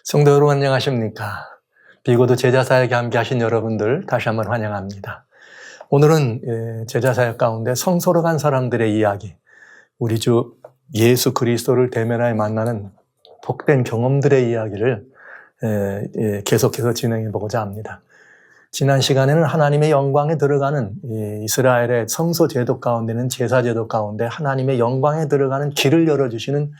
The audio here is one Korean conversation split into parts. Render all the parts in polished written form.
성도 여러분 안녕하십니까? 비고도 제자사역에 함께하신 여러분들 다시 한번 환영합니다. 오늘은 제자사역 가운데 성소로 간 사람들의 이야기, 우리 주 예수 그리스도를 대면하여 만나는 복된 경험들의 이야기를 계속해서 진행해 보고자 합니다. 지난 시간에는 하나님의 영광에 들어가는 이스라엘의 성소 제도 가운데는 제사 제도 가운데 하나님의 영광에 들어가는 길을 열어주시는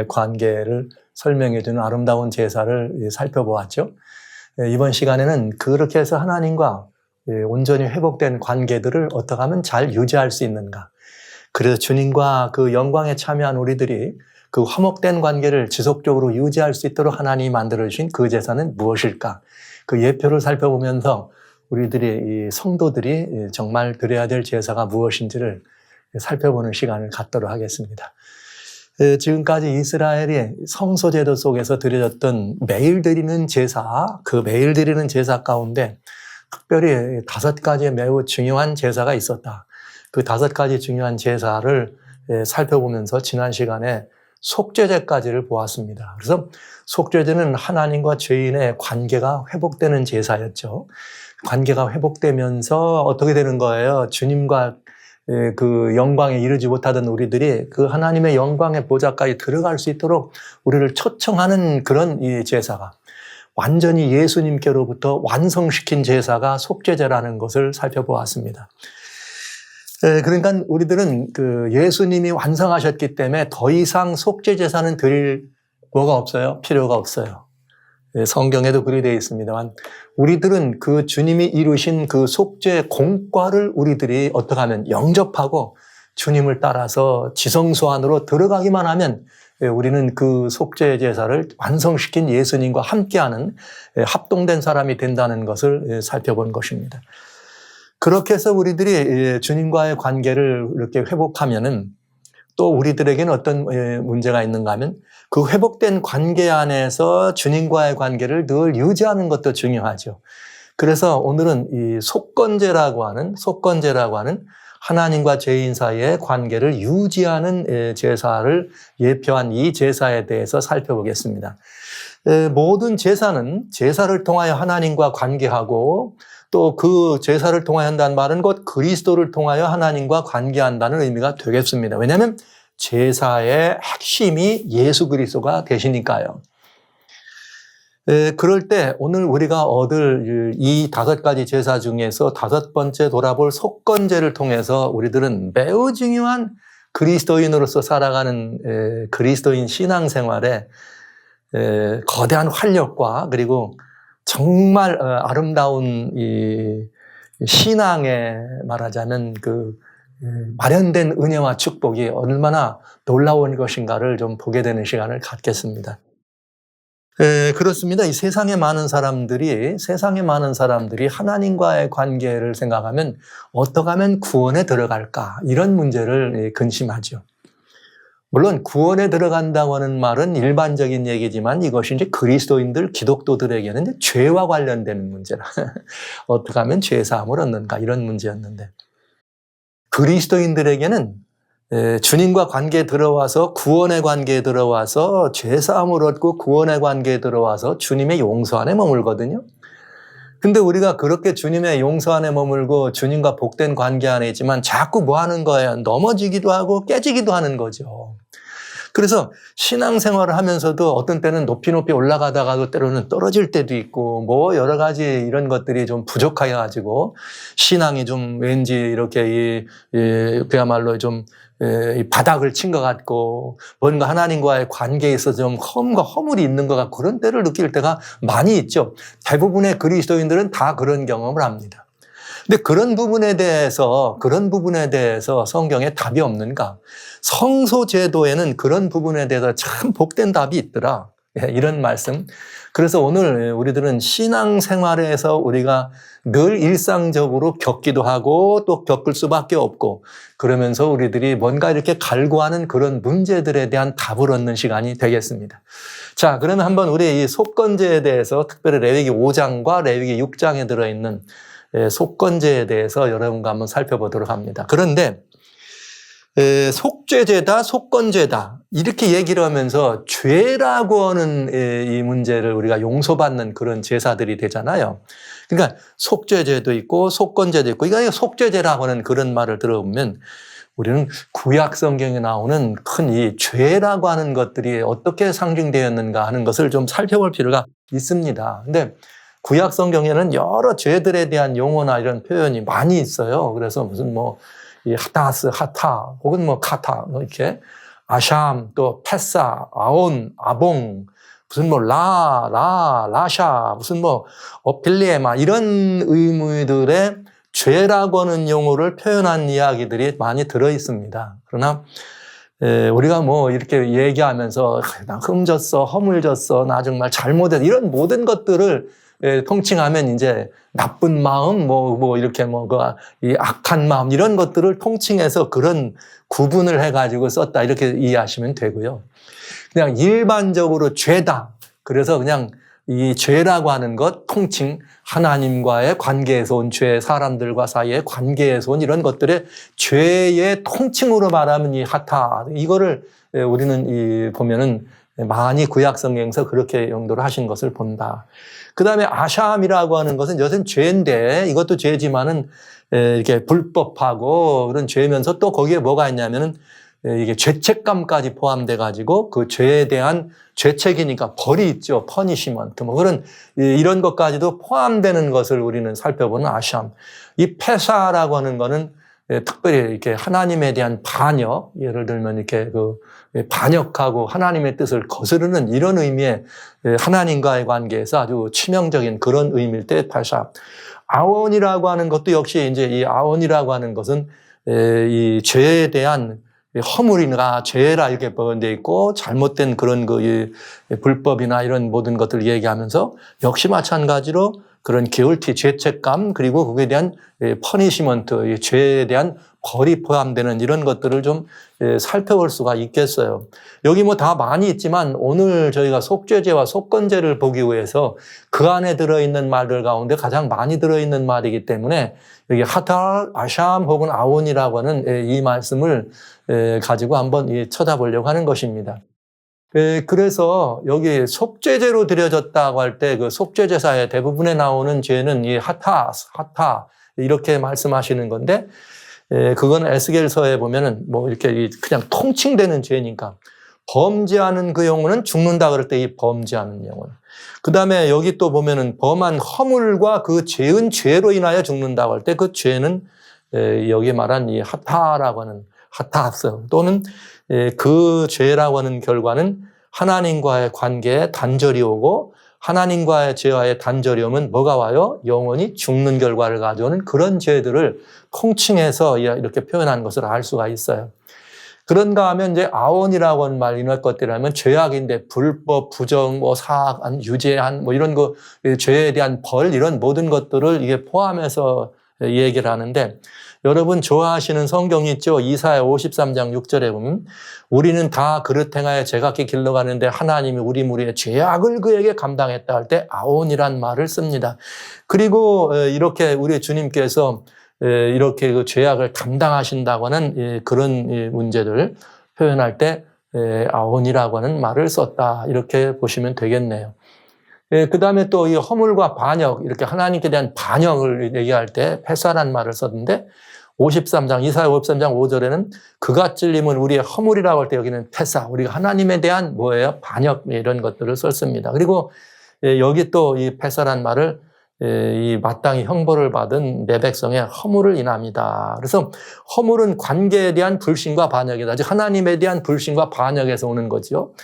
관계를 설명해주는 아름다운 제사를 살펴보았죠. 이번 시간에는 그렇게 해서 하나님과 온전히 회복된 관계들을 어떻게 하면 잘 유지할 수 있는가. 그래서 주님과 그 영광에 참여한 우리들이 그 화목된 관계를 지속적으로 유지할 수 있도록 하나님이 만들어주신 그 제사는 무엇일까? 그 예표를 살펴보면서 우리들이, 이 성도들이 정말 드려야 될 제사가 무엇인지를 살펴보는 시간을 갖도록 하겠습니다. 지금까지 이스라엘이 성소제도 속에서 드려졌던 매일 드리는 제사, 그 매일 드리는 제사 가운데 특별히 5가지의 매우 중요한 제사가 있었다. 그 5가지 중요한 제사를 살펴보면서 지난 시간에 속죄제까지를 보았습니다. 그래서 속죄제는 하나님과 죄인의 관계가 회복되는 제사였죠. 관계가 회복되면서 어떻게 되는 거예요? 주님과 그 영광에 이르지 못하던 우리들이 그 하나님의 영광의 보좌까지 들어갈 수 있도록 우리를 초청하는 그런 이 제사가 완전히 예수님께로부터 완성시킨 제사가 속죄제라는 것을 살펴보았습니다. 그러니까 우리들은 그 예수님이 완성하셨기 때문에 더 이상 속죄제사는 드릴 뭐가 없어요? 필요가 없어요. 성경에도 그리 되어 있습니다만 우리들은 그 주님이 이루신 그 속죄 공과를 우리들이 어떻게 하면 영접하고 주님을 따라서 지성소 안으로 들어가기만 하면 우리는 그 속죄 제사를 완성시킨 예수님과 함께하는 합동된 사람이 된다는 것을 살펴본 것입니다. 그렇게 해서 우리들이 주님과의 관계를 이렇게 회복하면은 또 우리들에게는 어떤 문제가 있는가 하면 그 회복된 관계 안에서 주님과의 관계를 늘 유지하는 것도 중요하죠. 그래서 오늘은 이 속건제라고 하는 하나님과 죄인 사이의 관계를 유지하는 제사를 예표한 이 제사에 대해서 살펴보겠습니다. 모든 제사는 제사를 통하여 하나님과 관계하고 또 그 제사를 통하여 한다는 말은 곧 그리스도를 통하여 하나님과 관계한다는 의미가 되겠습니다. 왜냐하면 제사의 핵심이 예수 그리스도가 되시니까요. 그럴 때 오늘 우리가 얻을 이 5가지 제사 중에서 5번째 돌아볼 속건제를 통해서 우리들은 매우 중요한 그리스도인으로서 살아가는 그리스도인 신앙생활에 거대한 활력과 그리고 정말 아름다운 이 신앙에 말하자면 그 마련된 은혜와 축복이 얼마나 놀라운 것인가를 좀 보게 되는 시간을 갖겠습니다. 그렇습니다. 이 세상에 많은 사람들이 하나님과의 관계를 생각하면 어떻게 하면 구원에 들어갈까? 이런 문제를 근심하죠. 물론 구원에 들어간다고 하는 말은 일반적인 얘기지만 이것이 이제 그리스도인들, 기독도들에게는 이제 죄와 관련된 문제라. 어떻게 하면 죄 사함을 얻는가? 이런 문제였는데. 그리스도인들에게는 주님과 관계에 들어와서 구원의 관계에 들어와서 죄 사함을 얻고 구원의 관계에 들어와서 주님의 용서 안에 머물거든요. 근데 우리가 그렇게 주님의 용서 안에 머물고 주님과 복된 관계 안에 있지만 자꾸 뭐 하는 거예요? 넘어지기도 하고 깨지기도 하는 거죠. 그래서 신앙생활을 하면서도 어떤 때는 높이 올라가다가도 때로는 떨어질 때도 있고 뭐 여러 가지 이런 것들이 좀 부족해 가지고 신앙이 좀 왠지 이렇게 그야말로 좀 이 바닥을 친 것 같고 뭔가 하나님과의 관계에 있어서 좀 허물이 있는 것 같고 그런 때를 느낄 때가 많이 있죠. 대부분의 그리스도인들은 다 그런 경험을 합니다. 근데 그런 부분에 대해서 성경에 답이 없는가? 성소제도에는 그런 부분에 대해서 참 복된 답이 있더라. 이런 말씀. 그래서 오늘 우리들은 신앙생활에서 우리가 늘 일상적으로 겪기도 하고 또 겪을 수밖에 없고 그러면서 우리들이 뭔가 이렇게 갈구하는 그런 문제들에 대한 답을 얻는 시간이 되겠습니다. 자, 그러면 한번 우리 이 속건제에 대해서 특별히 레위기 5장과 레위기 6장에 들어있는 속건제에 대해서 여러분과 한번 살펴보도록 합니다. 그런데 속죄죄다, 속건죄다 이렇게 얘기를 하면서 죄라고 하는 이 문제를 우리가 용서받는 그런 제사들이 되잖아요. 그러니까 속죄죄도 있고 속건죄도 있고, 이거 속죄죄라고 하는 그런 말을 들어보면 우리는 구약 성경에 나오는 큰 이 죄라고 하는 것들이 어떻게 상징되었는가 하는 것을 좀 살펴볼 필요가 있습니다. 근데 구약 성경에는 여러 죄들에 대한 용어나 이런 표현이 많이 있어요. 그래서 무슨 이 하다스, 하타, 혹은 카타, 이렇게 아샴, 또 페사, 아온, 아봉, 무슨 라샤, 무슨 어필리에마 이런 의미들의 죄라고 하는 용어를 표현한 이야기들이 많이 들어 있습니다. 그러나 우리가 이렇게 얘기하면서 나 흠졌어, 허물졌어, 나 정말 잘못했어 이런 모든 것들을 통칭하면 이제 나쁜 마음, 이렇게 이 악한 마음 이런 것들을 통칭해서 그런 구분을 해가지고 썼다 이렇게 이해하시면 되고요. 그냥 일반적으로 죄다. 그래서 그냥 이 죄라고 하는 것 통칭 하나님과의 관계에서 온 죄, 사람들과 사이의 관계에서 온 이런 것들의 죄의 통칭으로 말하면 이 하타 이거를 우리는 보면은 많이 구약 성경에서 그렇게 용도를 하신 것을 본다. 그 다음에 아샴이라고 하는 것은 여튼 죄인데 이것도 죄지만은 이렇게 불법하고 그런 죄면서 또 거기에 뭐가 있냐면은 이게 죄책감까지 포함돼 가지고 그 죄에 대한 죄책이니까 벌이 있죠. 퍼니시먼트 그런 이런 것까지도 포함되는 것을 우리는 살펴보는 아샴. 이 페사라고 하는 거는 특별히 이렇게 하나님에 대한 반역, 예를 들면 이렇게 반역하고 하나님의 뜻을 거스르는 이런 의미의 하나님과의 관계에서 아주 치명적인 그런 의미일 때 페사. 아원이라고 하는 것도 역시 이제 이 아원이라고 하는 것은 이 죄에 대한 허물이나 죄라 이렇게 번돼 있고 잘못된 그런 불법이나 이런 모든 것들을 얘기하면서 역시 마찬가지로 그런 기울티, 죄책감 그리고 그에 대한 퍼니시먼트, 죄에 대한 벌이 포함되는 이런 것들을 좀 살펴볼 수가 있겠어요. 여기 다 많이 있지만 오늘 저희가 속죄죄와 속건죄를 보기 위해서 그 안에 들어있는 말들 가운데 가장 많이 들어있는 말이기 때문에 여기 하탈, 아샴 혹은 아온이라고 하는 이 말씀을 가지고 한번 쳐다보려고 하는 것입니다. 그래서 여기 속죄죄로 드려졌다고 할 때 그 속죄제사의 대부분에 나오는 죄는 이 하타 이렇게 말씀하시는 건데 그건 에스겔서에 보면은 이렇게 그냥 통칭되는 죄니까 범죄하는 그 영혼은 죽는다 그럴 때 이 범죄하는 영혼. 그 다음에 여기 또 보면은 범한 허물과 그 죄은 죄로 인하여 죽는다고 할 때 그 죄는 여기 말한 이 하타라고 하는 하타스 또는 그 죄라고 하는 결과는 하나님과의 관계에 단절이 오고 하나님과의 죄와의 단절이 오면 뭐가 와요? 영원히 죽는 결과를 가져오는 그런 죄들을 통칭해서 이렇게 표현한 것을 알 수가 있어요. 그런가 하면 이제 아원이라고 하는 말 이런 것들이라면 죄악인데 불법, 부정, 사악, 유죄한 이런 거 죄에 대한 벌 이런 모든 것들을 이게 포함해서 얘기를 하는데 여러분 좋아하시는 성경이 있죠. 이사야 53장 6절에 보면 우리는 다 그릇 행하여 제각기 길러 가는데 하나님이 우리 무리의 죄악을 그에게 감당했다 할 때 아온이란 말을 씁니다. 그리고 이렇게 우리 주님께서 이렇게 그 죄악을 감당하신다고 하는 그런 문제를 표현할 때 아온이라고 하는 말을 썼다. 이렇게 보시면 되겠네요. 그 다음에 또 이 허물과 반역, 이렇게 하나님께 대한 반역을 얘기할 때 패사란 말을 썼는데 53장, 이사야 53장 5절에는 그가 찔림은 우리의 허물이라고 할 때 여기는 패사, 우리가 하나님에 대한 반역 이런 것들을 썼습니다. 그리고 여기 또 이 패사란 말을 이 마땅히 형벌을 받은 내 백성의 허물을 인합니다. 그래서 허물은 관계에 대한 불신과 반역이다. 즉 하나님에 대한 불신과 반역에서 오는 거죠.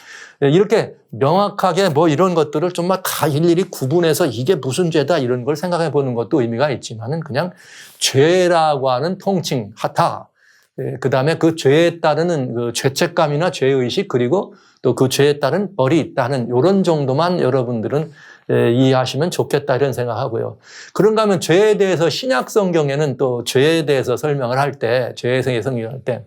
이렇게 명확하게 이런 것들을 좀 다 일일이 구분해서 이게 무슨 죄다 이런 걸 생각해 보는 것도 의미가 있지만은 그냥 죄라고 하는 통칭, 하타. 그 다음에 그 죄에 따르는 그 죄책감이나 죄의식 그리고 또 그 죄에 따른 벌이 있다는 이런 정도만 여러분들은 이해하시면 좋겠다 이런 생각하고요. 그런가 하면 죄에 대해서 신약 성경에는 또 죄에 대해서 설명을 할 때, 죄에 대해서 설명할 때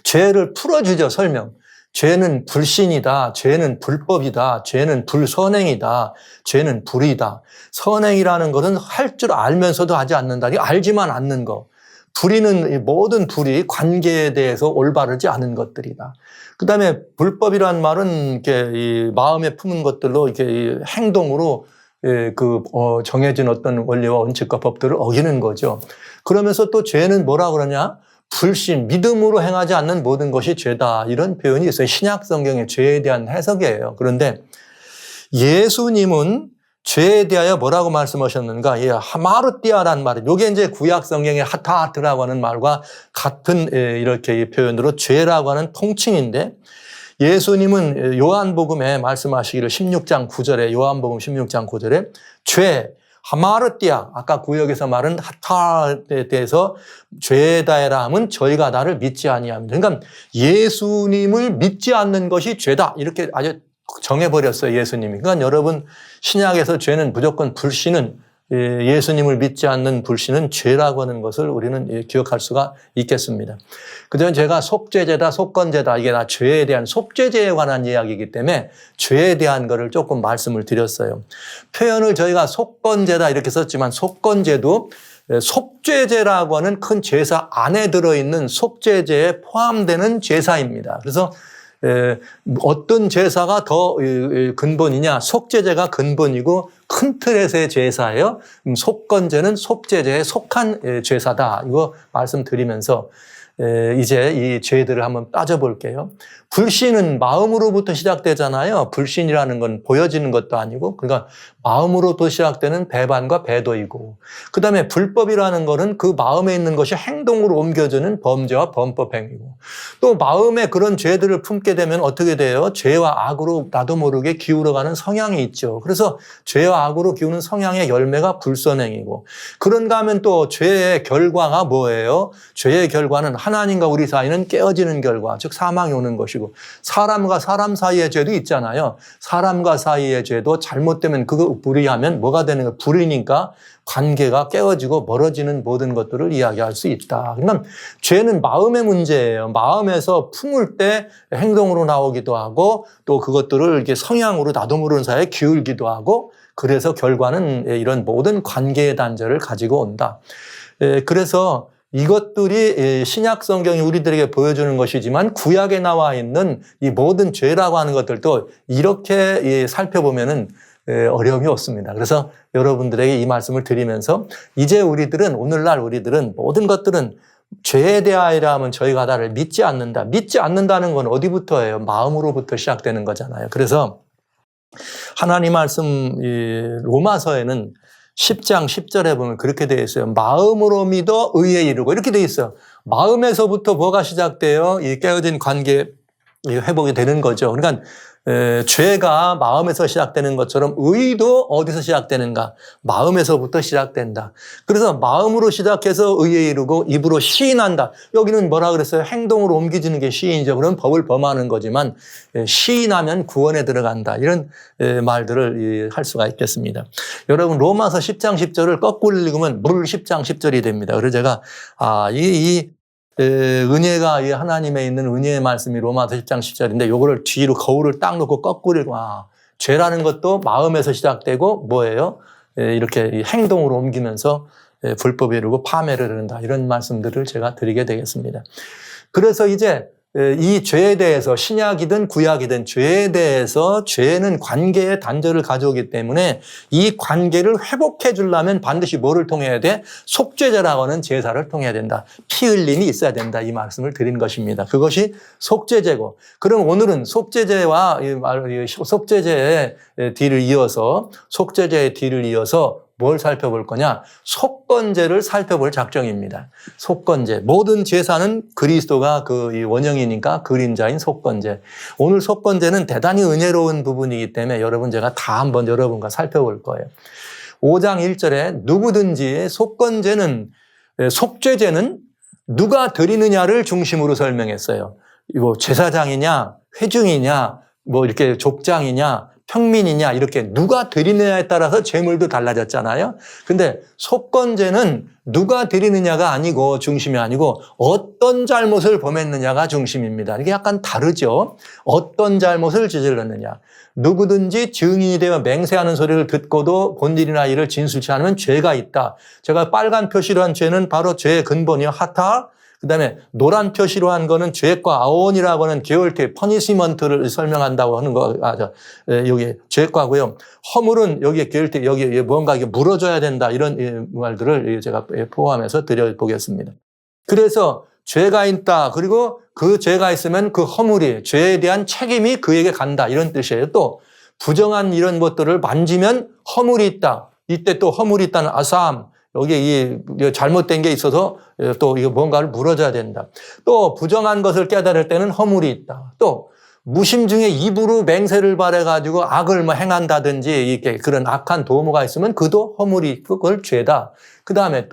죄를 풀어주죠, 설명. 죄는 불신이다. 죄는 불법이다. 죄는 불선행이다. 죄는 불이다. 선행이라는 것은 할 줄 알면서도 하지 않는다. 알지만 않는 거. 불의는 이 모든 불의 관계에 대해서 올바르지 않은 것들이다. 그 다음에 불법이란 말은 이렇게 이 마음에 품은 것들로 이렇게 이 행동으로 정해진 어떤 원리와 원칙과 법들을 어기는 거죠. 그러면서 또 죄는 뭐라 그러냐? 불신, 믿음으로 행하지 않는 모든 것이 죄다. 이런 표현이 있어요. 신약 성경의 죄에 대한 해석이에요. 그런데 예수님은 죄에 대하여 뭐라고 말씀하셨는가? 하마르띠아라는 말. 이게 이제 구약 성경의 하타하트라고 하는 말과 같은 이렇게 표현으로 죄라고 하는 통칭인데 예수님은 요한복음에 말씀하시기를 16장 9절에 요한복음 16장 9절에 죄, 하마르띠아, 아까 구역에서 말은 하타에 대해서 죄다라 함은 저희가 나를 믿지 아니합니다. 그러니까 예수님을 믿지 않는 것이 죄다. 이렇게 아주 정해버렸어요, 예수님이. 그러니까 여러분, 신약에서 죄는 무조건 불신은 예수님을 믿지 않는 불신은 죄라고 하는 것을 우리는 기억할 수가 있겠습니다. 그다음에 제가 속죄죄다, 속건죄다, 이게 다 죄에 대한 속죄죄에 관한 이야기이기 때문에 죄에 대한 거를 조금 말씀을 드렸어요. 표현을 저희가 속건죄다 이렇게 썼지만 속건죄도 속죄죄라고 하는 큰 제사 안에 들어있는 속죄죄에 포함되는 제사입니다. 그래서 어떤 제사가 더 근본이냐? 속죄제가 근본이고 큰 틀에서의 제사예요. 속건제는 속죄제에 속한 제사다. 이거 말씀드리면서 이제 이 죄들을 한번 따져볼게요. 불신은 마음으로부터 시작되잖아요. 불신이라는 건 보여지는 것도 아니고, 그러니까 마음으로부터 시작되는 배반과 배도이고, 그 다음에 불법이라는 거는 그 마음에 있는 것이 행동으로 옮겨지는 범죄와 범법행위고, 또 마음에 그런 죄들을 품게 되면 어떻게 돼요? 죄와 악으로 나도 모르게 기울어가는 성향이 있죠. 그래서 죄와 악으로 기우는 성향의 열매가 불선행이고, 그런가 하면 또 죄의 결과가 뭐예요? 죄의 결과는 하나님과 우리 사이는 깨어지는 결과, 즉 사망이 오는 것이고, 사람과 사람 사이의 죄도 있잖아요. 사람과 사이의 죄도 잘못되면 그거 불의하면 뭐가 되는 거예요? 불의니까 관계가 깨어지고 멀어지는 모든 것들을 이야기할 수 있다. 그러니까 죄는 마음의 문제예요. 마음에서 품을 때 행동으로 나오기도 하고 또 그것들을 이렇게 성향으로 나도 모르는 사이에 기울기도 하고 그래서 결과는 이런 모든 관계의 단절을 가지고 온다. 그래서 이것들이 신약 성경이 우리들에게 보여주는 것이지만 구약에 나와 있는 이 모든 죄라고 하는 것들도 이렇게 살펴보면은 어려움이 없습니다. 그래서 여러분들에게 이 말씀을 드리면서 이제 오늘날 우리들은 모든 것들은 죄에 대하여라 하면 저희가 나를 믿지 않는다. 믿지 않는다는 건 어디부터예요? 마음으로부터 시작되는 거잖아요. 그래서 하나님 말씀 로마서에는 10장 10절에 보면 그렇게 되어 있어요. 마음으로 믿어 의에 이르고 이렇게 되어 있어요. 마음에서부터 뭐가 시작돼요? 이 깨어진 관계 회복이 되는 거죠. 그러니까 죄가 마음에서 시작되는 것처럼 의도 어디서 시작되는가? 마음에서부터 시작된다. 그래서 마음으로 시작해서 의에 이르고 입으로 시인한다. 여기는 뭐라 그랬어요? 행동으로 옮기지는 게 시인이죠. 그럼 법을 범하는 거지만 시인하면 구원에 들어간다. 이런 말들을 할 수가 있겠습니다. 여러분 로마서 10장 10절을 거꾸로 읽으면 물 10장 10절이 됩니다. 그래서 제가 은혜가 하나님에 있는 은혜의 말씀이 로마서 10장 10절인데 요거를 뒤로 거울을 딱 놓고 거꾸로 읽고 죄라는 것도 마음에서 시작되고 뭐예요? 이렇게 행동으로 옮기면서 불법에 이르고 파멸을 이른다. 이런 말씀들을 제가 드리게 되겠습니다. 그래서 이제 이 죄에 대해서 신약이든 구약이든 죄에 대해서 죄는 관계의 단절을 가져오기 때문에 이 관계를 회복해 주려면 반드시 뭐를 통해야 돼? 속죄제라고 하는 제사를 통해야 된다. 피 흘림이 있어야 된다. 이 말씀을 드린 것입니다. 그것이 속죄제고 그럼 오늘은 속죄제와 속죄제의 뒤를 이어서 뭘 살펴볼 거냐? 속건제를 살펴볼 작정입니다. 속건제. 모든 제사는 그리스도가 그 원형이니까 그림자인 속건제. 오늘 속건제는 대단히 은혜로운 부분이기 때문에 여러분 제가 다 한번 여러분과 살펴볼 거예요. 5장 1절에 누구든지 속죄제는 누가 드리느냐를 중심으로 설명했어요. 이거 제사장이냐, 회중이냐, 뭐 이렇게 족장이냐, 평민이냐 이렇게 누가 드리느냐에 따라서 재물도 달라졌잖아요. 근데 속건제는 누가 드리느냐가 아니고 중심이 아니고 어떤 잘못을 범했느냐가 중심입니다. 이게 약간 다르죠. 어떤 잘못을 저질렀느냐. 누구든지 증인이 되어 맹세하는 소리를 듣고도 본일이나 이를 진술치 않으면 죄가 있다. 제가 빨간 표시로 한 죄는 바로 죄의 근본이요. 하타. 그다음에 노란 표시로 한 거는 죄과 아온이라고 하는 게올티 퍼니시먼트를 설명한다고 하는 거 여기 죄과고요. 허물은 여기에 게올티 여기 뭔가 물어줘야 된다 이런 말들을 제가 포함해서 드려보겠습니다. 그래서 죄가 있다. 그리고 그 죄가 있으면 그 허물이 죄에 대한 책임이 그에게 간다 이런 뜻이에요. 또 부정한 이런 것들을 만지면 허물이 있다. 이때 또 허물이 있다는 아삼. 여기에 이 잘못된 게 있어서 또 이거 뭔가를 물어줘야 된다. 또 부정한 것을 깨달을 때는 허물이 있다. 또 무심 중에 입으로 맹세를 발해가지고 악을 뭐 행한다든지 이렇게 그런 악한 도모가 있으면 그도 허물이 있고 그걸 죄다. 그 다음에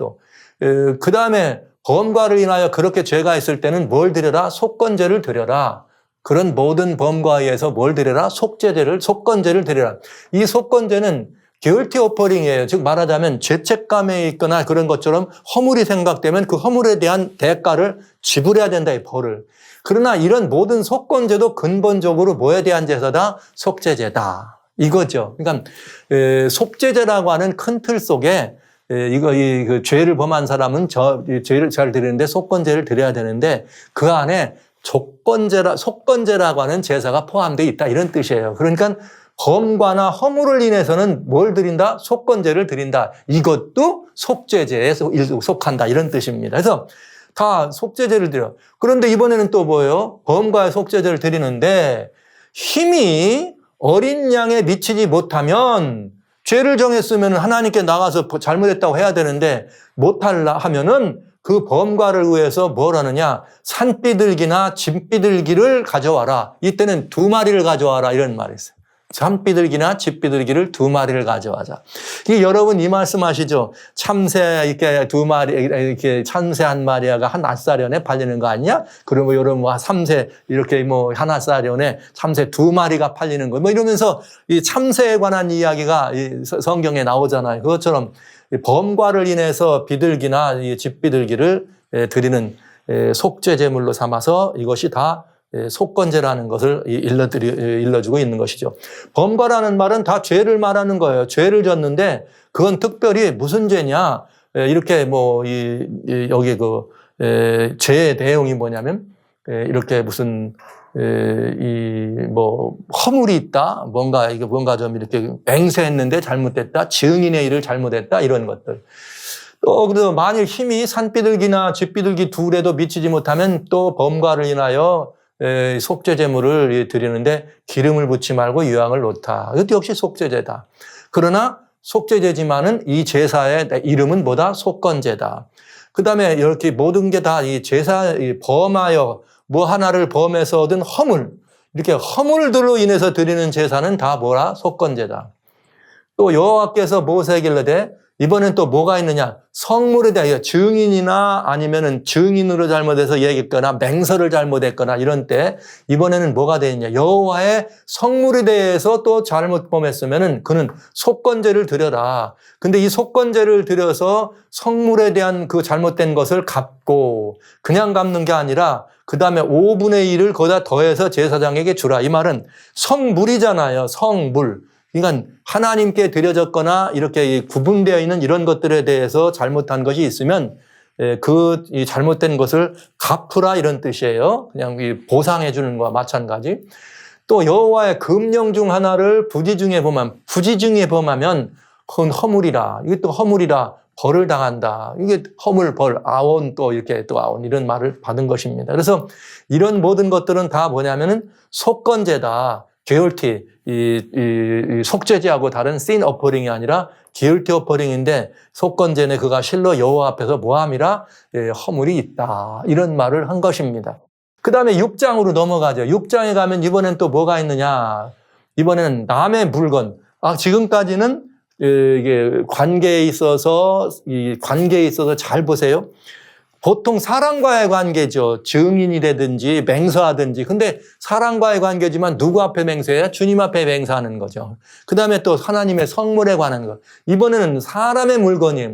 범과를 인하여 그렇게 죄가 있을 때는 뭘 드려라? 속건제를 드려라. 그런 모든 범과에 의해서 뭘 드려라? 속건제를 드려라. 이 속건제는 기울티 오퍼링이에요. 즉 말하자면 죄책감에 있거나 그런 것처럼 허물이 생각되면 그 허물에 대한 대가를 지불해야 된다, 이 벌을. 그러나 이런 모든 속건제도 근본적으로 뭐에 대한 제사다? 속죄제다. 이거죠. 그러니까 속죄제라고 하는 큰 틀 속에 그 죄를 범한 사람은 죄를 잘 드리는데 속건제를 드려야 되는데 그 안에 속건제라고 하는 제사가 포함되어 있다 이런 뜻이에요. 그러니까 범과나 허물을 인해서는 뭘 드린다? 속건제를 드린다. 이것도 속죄제에 속한다 이런 뜻입니다. 그래서 다 속죄제를 드려. 그런데 이번에는 또 뭐예요? 범과의 속죄제를 드리는데 힘이 어린 양에 미치지 못하면 죄를 정했으면 하나님께 나가서 잘못했다고 해야 되는데 못하려 하면은 그 범과를 위해서 뭘 하느냐? 산비둘기나 집비둘기를 가져와라. 이때는 2마리를 가져와라 이런 말이 있어요. 산비둘기나 집비둘기를 2마리를 가져와자. 이게 여러분 이 말씀 아시죠? 참새 이렇게 2마리, 이렇게 참새 1마리가 한 앗사련에 팔리는 거 아니냐? 그러면 여러분 참새 이렇게 한 앗사련에 참새 2마리가 팔리는 거. 이러면서 이 참새에 관한 이야기가 성경에 나오잖아요. 그것처럼 범과를 인해서 비둘기나 집비둘기를 드리는 속죄제물로 삼아서 이것이 다 속건제라는 것을 일러주고 있는 것이죠. 범과라는 말은 다 죄를 말하는 거예요. 죄를 졌는데 그건 특별히 무슨 죄냐? 이렇게 여기 죄의 내용이 뭐냐면 이렇게 무슨 허물이 있다. 뭔가 좀 이렇게 맹세했는데 잘못됐다. 증인의 일을 잘못했다. 이런 것들. 또 그래서 만일 힘이 산비둘기나 집비둘기 둘에도 미치지 못하면 또 범과를 인하여 속죄제물을 드리는데 기름을 붓지 말고 유향을 놓다. 이것도 역시 속죄제다. 그러나 속죄제지만은 이 제사의 이름은 뭐다? 속건제다. 그 다음에 이렇게 모든 게 다 이 제사 범하여 뭐 하나를 범해서 얻은 허물, 이렇게 허물들로 인해서 드리는 제사는 다 뭐라? 속건제다. 또 여호와께서 모세에게 이르되 이번엔 또 뭐가 있느냐? 성물에 대하여 증인이나 아니면은 증인으로 잘못해서 얘기했거나 맹설을 잘못했거나 이런 때 이번에는 뭐가 되느냐? 여호와의 성물에 대해서 또 잘못 범했으면은 그는 속건제를 드려라. 근데 이 속건제를 드려서 성물에 대한 그 잘못된 것을 갚고 그냥 갚는 게 아니라 그 다음에 5분의 1을 거기다 더해서 제사장에게 주라. 이 말은 성물이잖아요. 성물. 그러니까 하나님께 드려졌거나 이렇게 구분되어 있는 이런 것들에 대해서 잘못한 것이 있으면 그 잘못된 것을 갚으라 이런 뜻이에요. 그냥 보상해 주는 것과 마찬가지. 또 여호와의 금령 중 하나를 부지 중에 범하면 그건 허물이라. 이것도 허물이라 벌을 당한다. 이게 허물, 벌, 아온 또 이렇게 또 아온 이런 말을 받은 것입니다. 그래서 이런 모든 것들은 다 뭐냐면은 속건제다. 게울티, 이 속죄제하고 다른 씬 어퍼링이 아니라 게울티 어퍼링인데 속건제는 그가 실로 여호와 앞에서 모함이라 허물이 있다. 이런 말을 한 것입니다. 그 다음에 6장으로 넘어가죠. 6장에 가면 이번엔 또 뭐가 있느냐. 이번에는 남의 물건. 지금까지는 이게 관계에 있어서 잘 보세요. 보통 사람과의 관계죠. 증인이라든지 맹세하든지. 근데 사람과의 관계지만 누구 앞에 맹세해야? 주님 앞에 맹세하는 거죠. 그 다음에 또 하나님의 성물에 관한 것. 이번에는 사람의 물건이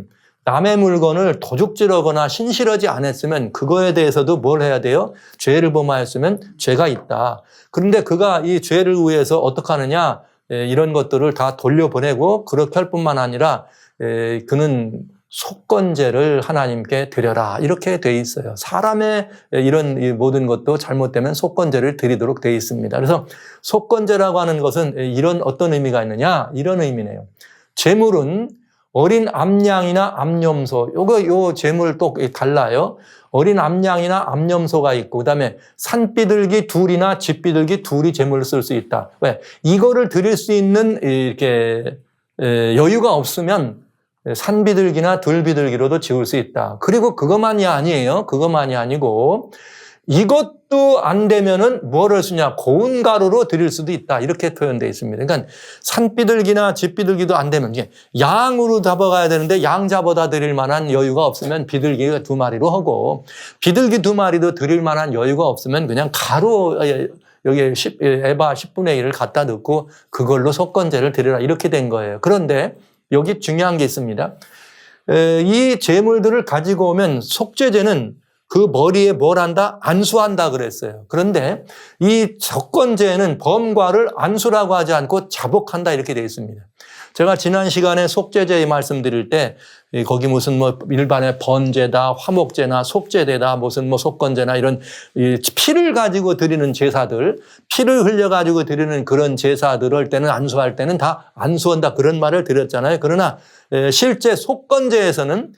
남의 물건을 도둑질하거나 신실하지 않았으면 그거에 대해서도 뭘 해야 돼요? 죄를 범하였으면 죄가 있다. 그런데 그가 이 죄를 위해서 어떻게 하느냐? 이런 것들을 다 돌려보내고 그렇게 할 뿐만 아니라 그는 속건제를 하나님께 드려라 이렇게 돼 있어요. 사람의 이런 모든 것도 잘못되면 속건제를 드리도록 돼 있습니다. 그래서 속건제라고 하는 것은 이런 어떤 의미가 있느냐? 이런 의미네요. 제물은 어린 암양이나 암염소, 요 제물 또 달라요. 어린 암양이나 암염소가 있고, 그 다음에 산비둘기 둘이나 집비둘기 둘이 제물을 쓸 수 있다. 왜? 이거를 드릴 수 있는 이렇게 여유가 없으면 산비둘기나 들비둘기로도 지을 수 있다. 그리고 그것만이 아니에요. 그것만이 아니고, 이것도 안 되면은 뭐를 쓰냐? 고운 가루로 드릴 수도 있다. 이렇게 표현되어 있습니다. 그러니까 산비둘기나 집비둘기도 안 되면 이게 양으로 잡아가야 되는데 양 잡아다 드릴 만한 여유가 없으면 비둘기 2마리로 하고 비둘기 2마리도 드릴 만한 여유가 없으면 그냥 가루 여기 에바 10분의 1을 갖다 넣고 그걸로 속건제를 드리라 이렇게 된 거예요. 그런데 여기 중요한 게 있습니다. 이 제물들을 가지고 오면 속죄제는 그 머리에 뭘 한다? 안수한다 그랬어요. 그런데 이 속건제는 범과를 안수라고 하지 않고 자복한다 이렇게 되어 있습니다. 제가 지난 시간에 속죄제 말씀드릴 때 거기 무슨 뭐 일반의 번제다, 화목제나 속죄제다, 무슨 뭐 속건제나 이런 피를 가지고 드리는 제사들, 피를 흘려 가지고 드리는 그런 제사들을 때는 안수할 때는 다 안수한다 그런 말을 드렸잖아요. 그러나 실제 속건제는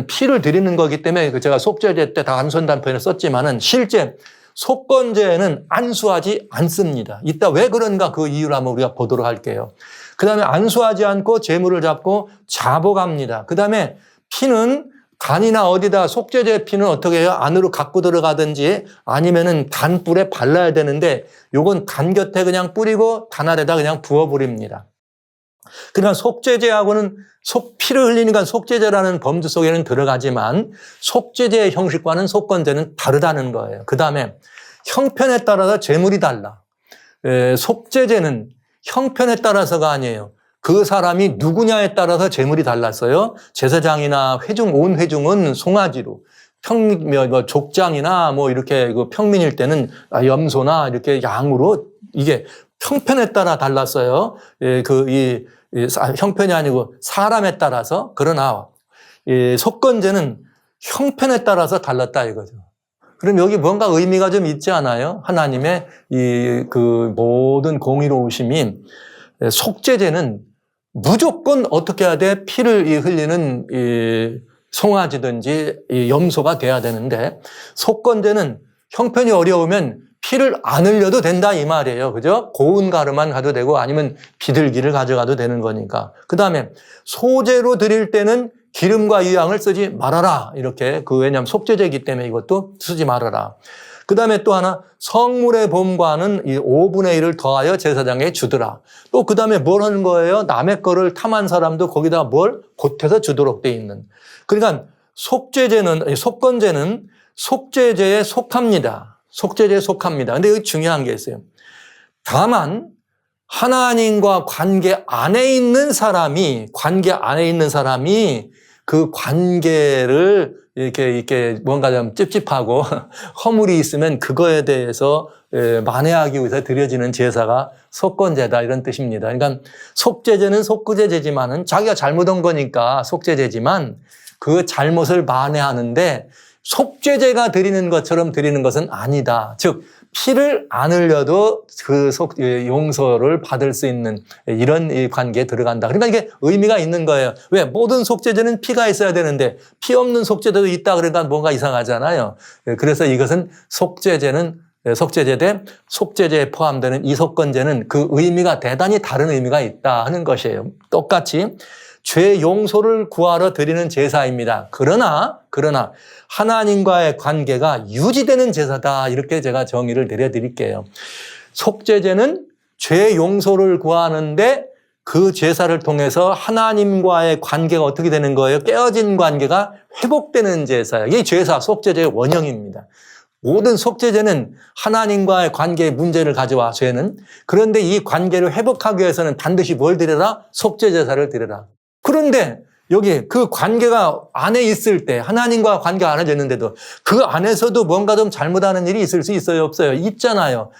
피를 드리는 거기 때문에 제가 속죄제 때 다 안수한다는 표현을 썼지만은 실제 속건제는 안수하지 않습니다. 이따 왜 그런가 그 이유를 한번 우리가 보도록 할게요. 그 다음에 안수하지 않고 제물을 잡고 자복합니다. 그 다음에 피는 간이나 어디다 속죄제 피는 어떻게 해요? 안으로 갖고 들어가든지 아니면은 단불에 발라야 되는데 요건 단 곁에 그냥 뿌리고 단 아래다 그냥 부어버립니다. 그러나 속죄제하고는 피를 흘리니까 속죄제라는 범주 속에는 들어가지만 속죄제의 형식과는 속건제는 다르다는 거예요. 그 다음에 형편에 따라서 제물이 달라. 속죄제는 형편에 따라서가 아니에요. 그 사람이 누구냐에 따라서 제물이 달랐어요. 제사장이나 온 회중은 송아지로, 족장이나 뭐 이렇게 평민일 때는 염소나 이렇게 양으로 이게 형편에 따라 달랐어요. 형편이 아니고 사람에 따라서. 그러나 속건제는 형편에 따라서 달랐다 이거죠. 그럼 여기 뭔가 의미가 좀 있지 않아요? 하나님의 그 모든 공의로우심이 속죄제는 무조건 어떻게 해야 돼? 피를 흘리는 송아지든지 염소가 돼야 되는데 속건제는 형편이 어려우면 피를 안 흘려도 된다 이 말이에요. 그죠? 고운 가루만 가도 되고 아니면 비둘기를 가져가도 되는 거니까. 그 다음에 소제로 드릴 때는 기름과 유향을 쓰지 말아라. 이렇게 왜냐하면 속죄제이기 때문에 이것도 쓰지 말아라. 그 다음에 또 하나 성물의 범과는 이 5분의 1을 더하여 제사장에게 주더라. 또 그 다음에 뭘 하는 거예요? 남의 거를 탐한 사람도 거기다 뭘 보태서 주도록 돼 있는. 그러니까 속건제는 속죄제에 속합니다. 속죄제에 속합니다. 근데 여기 중요한 게 있어요. 다만 하나님과 관계 안에 있는 사람이 그 관계를 이렇게 뭔가 좀 찝찝하고 허물이 있으면 그거에 대해서 만회하기 위해서 드려지는 제사가 속건제다 이런 뜻입니다. 그러니까 속죄제는 속죄제지만은 자기가 잘못한 거니까 속죄제지만 그 잘못을 만회하는데 속죄제가 드리는 것처럼 드리는 것은 아니다. 즉 피를 안 흘려도 그 용서를 받을 수 있는 이런 관계에 들어간다. 그러니까 이게 의미가 있는 거예요. 왜? 모든 속죄제는 피가 있어야 되는데 피 없는 속죄제도 있다 그러니까 뭔가 이상하잖아요. 그래서 이것은 속죄제 대 속죄제에 포함되는 이 속건제는 그 의미가 대단히 다른 의미가 있다 하는 것이에요. 똑같이 죄 용서를 구하러 드리는 제사입니다. 그러나 하나님과의 관계가 유지되는 제사다. 이렇게 제가 정의를 내려드릴게요. 속죄제는 죄 용서를 구하는데 그 제사를 통해서 하나님과의 관계가 어떻게 되는 거예요? 깨어진 관계가 회복되는 제사예요. 이게 제사, 속죄제의 원형입니다. 모든 속죄제는 하나님과의 관계에 문제를 가져와, 죄는. 그런데 이 관계를 회복하기 위해서는 반드시 뭘 드려라? 속죄제사를 드려라. 그런데 여기 그 관계가 안에 있을 때, 하나님과 관계가 안 해졌는데도 그 안에서도 뭔가 좀 잘못하는 일이 있을 수 있어요? 없어요? 있잖아요.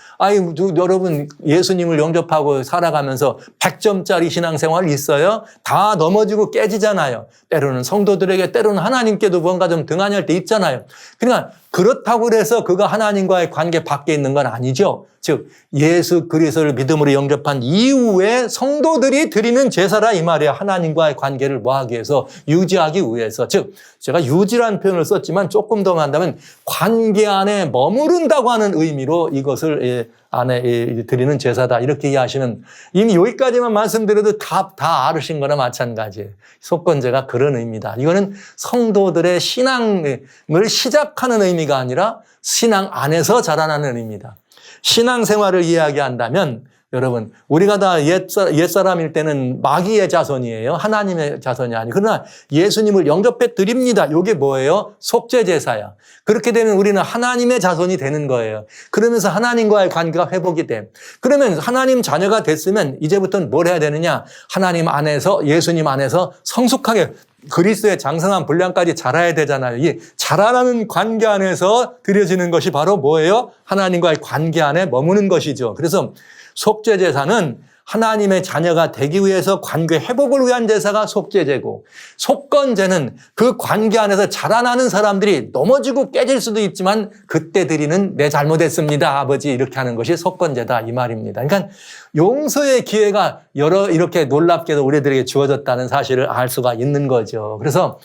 여러분 예수님을 영접하고 살아가면서 100점짜리 신앙생활 있어요? 다 넘어지고 깨지잖아요. 때로는 성도들에게, 때로는 하나님께도 뭔가 좀 등한할 때 있잖아요. 그러니까 그렇다고 해서 그가 하나님과의 관계 밖에 있는 건 아니죠. 즉 예수 그리스도를 믿음으로 영접한 이후에 성도들이 드리는 제사라 이 말이에요. 하나님과의 관계를 뭐하기 위해서? 유지하기 위해서. 즉 제가 유지라는 표현을 썼지만 조금 더 한다면 관계 안에 머무른다고 하는 의미로 이것을 안에 드리는 제사다 이렇게 이해하시면, 이미 여기까지만 말씀드려도 다 알으신 거나 마찬가지예요. 속건제가 그런 의미다. 이거는 성도들의 신앙을 시작하는 의미가 아니라 신앙 안에서 자라나는 의미다. 신앙생활을 이야기한다면 여러분 우리가 다 옛사람일 때는 마귀의 자손이에요. 하나님의 자손이 아니고. 그러나 예수님을 영접해 드립니다. 이게 뭐예요? 속죄제사야. 그렇게 되면 우리는 하나님의 자손이 되는 거예요. 그러면서 하나님과의 관계가 회복이 돼. 그러면 하나님 자녀가 됐으면 이제부터는 뭘 해야 되느냐? 하나님 안에서, 예수님 안에서 성숙하게 그리스도의 장성한 분량까지 자라야 되잖아요. 이 자라나는 관계 안에서 드려지는 것이 바로 뭐예요? 하나님과의 관계 안에 머무는 것이죠. 그래서 속죄제사는 하나님의 자녀가 되기 위해서 관계 회복을 위한 제사가 속죄제고, 속건제는 그 관계 안에서 자라나는 사람들이 넘어지고 깨질 수도 있지만 그때 드리는 내 잘못했습니다 아버지 이렇게 하는 것이 속건제다 이 말입니다. 그러니까 용서의 기회가 이렇게 놀랍게도 우리들에게 주어졌다는 사실을 알 수가 있는 거죠. 그래서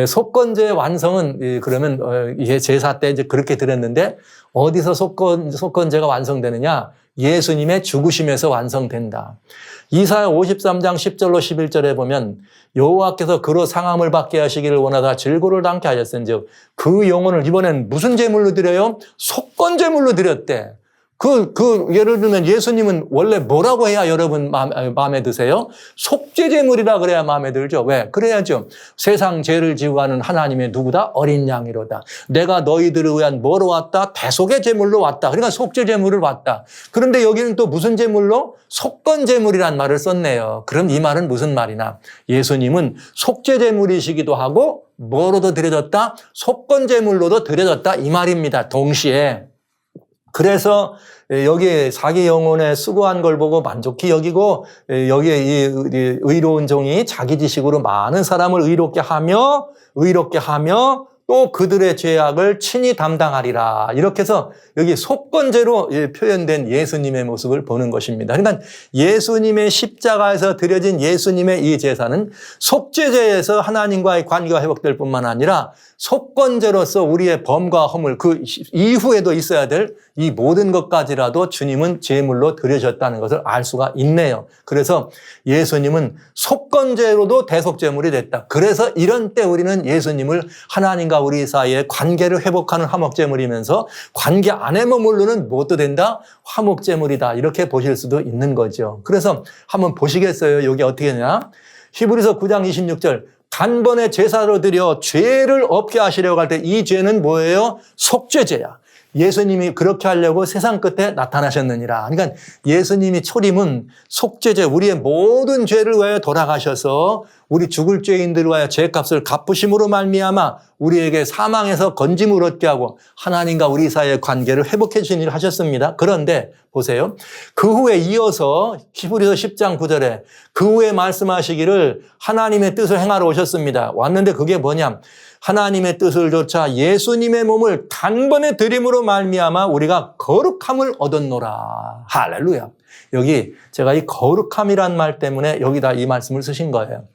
속건제의 완성은 그러면 이게 제사 때 이제 그렇게 드렸는데 어디서 속건제가 완성되느냐? 예수님의 죽으심에서 완성된다. 이사야 53장 10절로 11절에 보면 여호와께서 그로 상함을 받게 하시기를 원하다 질고를 당케 하셨은즉 그 영혼을 이번엔 무슨 제물로 드려요? 속건제물로 드렸대. 예를 들면 예수님은 원래 뭐라고 해야 여러분 마음에 드세요? 속죄제물이라 그래야 마음에 들죠. 왜? 그래야죠. 세상 죄를 지고 가는 하나님의 누구다? 어린 양이로다. 내가 너희들을 위한 뭐로 왔다? 대속의 제물로 왔다. 그러니까 속죄제물을 왔다. 그런데 여기는 또 무슨 제물로? 속건제물이란 말을 썼네요. 그럼 이 말은 무슨 말이나? 예수님은 속죄제물이시기도 하고 뭐로도 드려졌다? 속건제물로도 드려졌다 이 말입니다. 동시에. 그래서 여기에 자기 영혼에 수고한 걸 보고 만족히 여기고 여기에 이 의로운 종이 자기 지식으로 많은 사람을 의롭게 하며 또 그들의 죄악을 친히 담당하리라. 이렇게 해서 여기 속건제로 표현된 예수님의 모습을 보는 것입니다. 그러니까 예수님의 십자가에서 드려진 예수님의 이 제사는 속죄제에서 하나님과의 관계가 회복될 뿐만 아니라 속건제로서 우리의 범과 허물 그 이후에도 있어야 될 이 모든 것까지라도 주님은 제물로 드려졌다는 것을 알 수가 있네요. 그래서 예수님은 속건제로도 대속제물이 됐다. 그래서 이런 때 우리는 예수님을 하나님과 우리 사이의 관계를 회복하는 화목제물이면서 관계 안에 머무르는 무엇도 된다? 화목제물이다. 이렇게 보실 수도 있는 거죠. 그래서 한번 보시겠어요? 여기 어떻게 되냐? 히브리서 9장 26절 단번에 제사로 드려 죄를 없게 하시려고 할 때 이 죄는 뭐예요? 속죄죄야. 예수님이 그렇게 하려고 세상 끝에 나타나셨느니라. 그러니까 예수님이 초림은 속죄죄, 우리의 모든 죄를 위하여 돌아가셔서 우리 죽을 죄인들을 위하여 죄값을 갚으심으로 말미암아 우리에게 사망에서 건짐을 얻게 하고 하나님과 우리 사이의 관계를 회복해 주신 일을 하셨습니다. 그런데 보세요. 그 후에 이어서 히브리서 10장 9절에 그 후에 말씀하시기를 하나님의 뜻을 행하러 오셨습니다. 왔는데 그게 뭐냐? 하나님의 뜻을 좇아 예수님의 몸을 단번에 드림으로 말미암아 우리가 거룩함을 얻었노라. 할렐루야. 여기 제가 이 거룩함이란 말 때문에 여기다 이 말씀을 쓰신 거예요.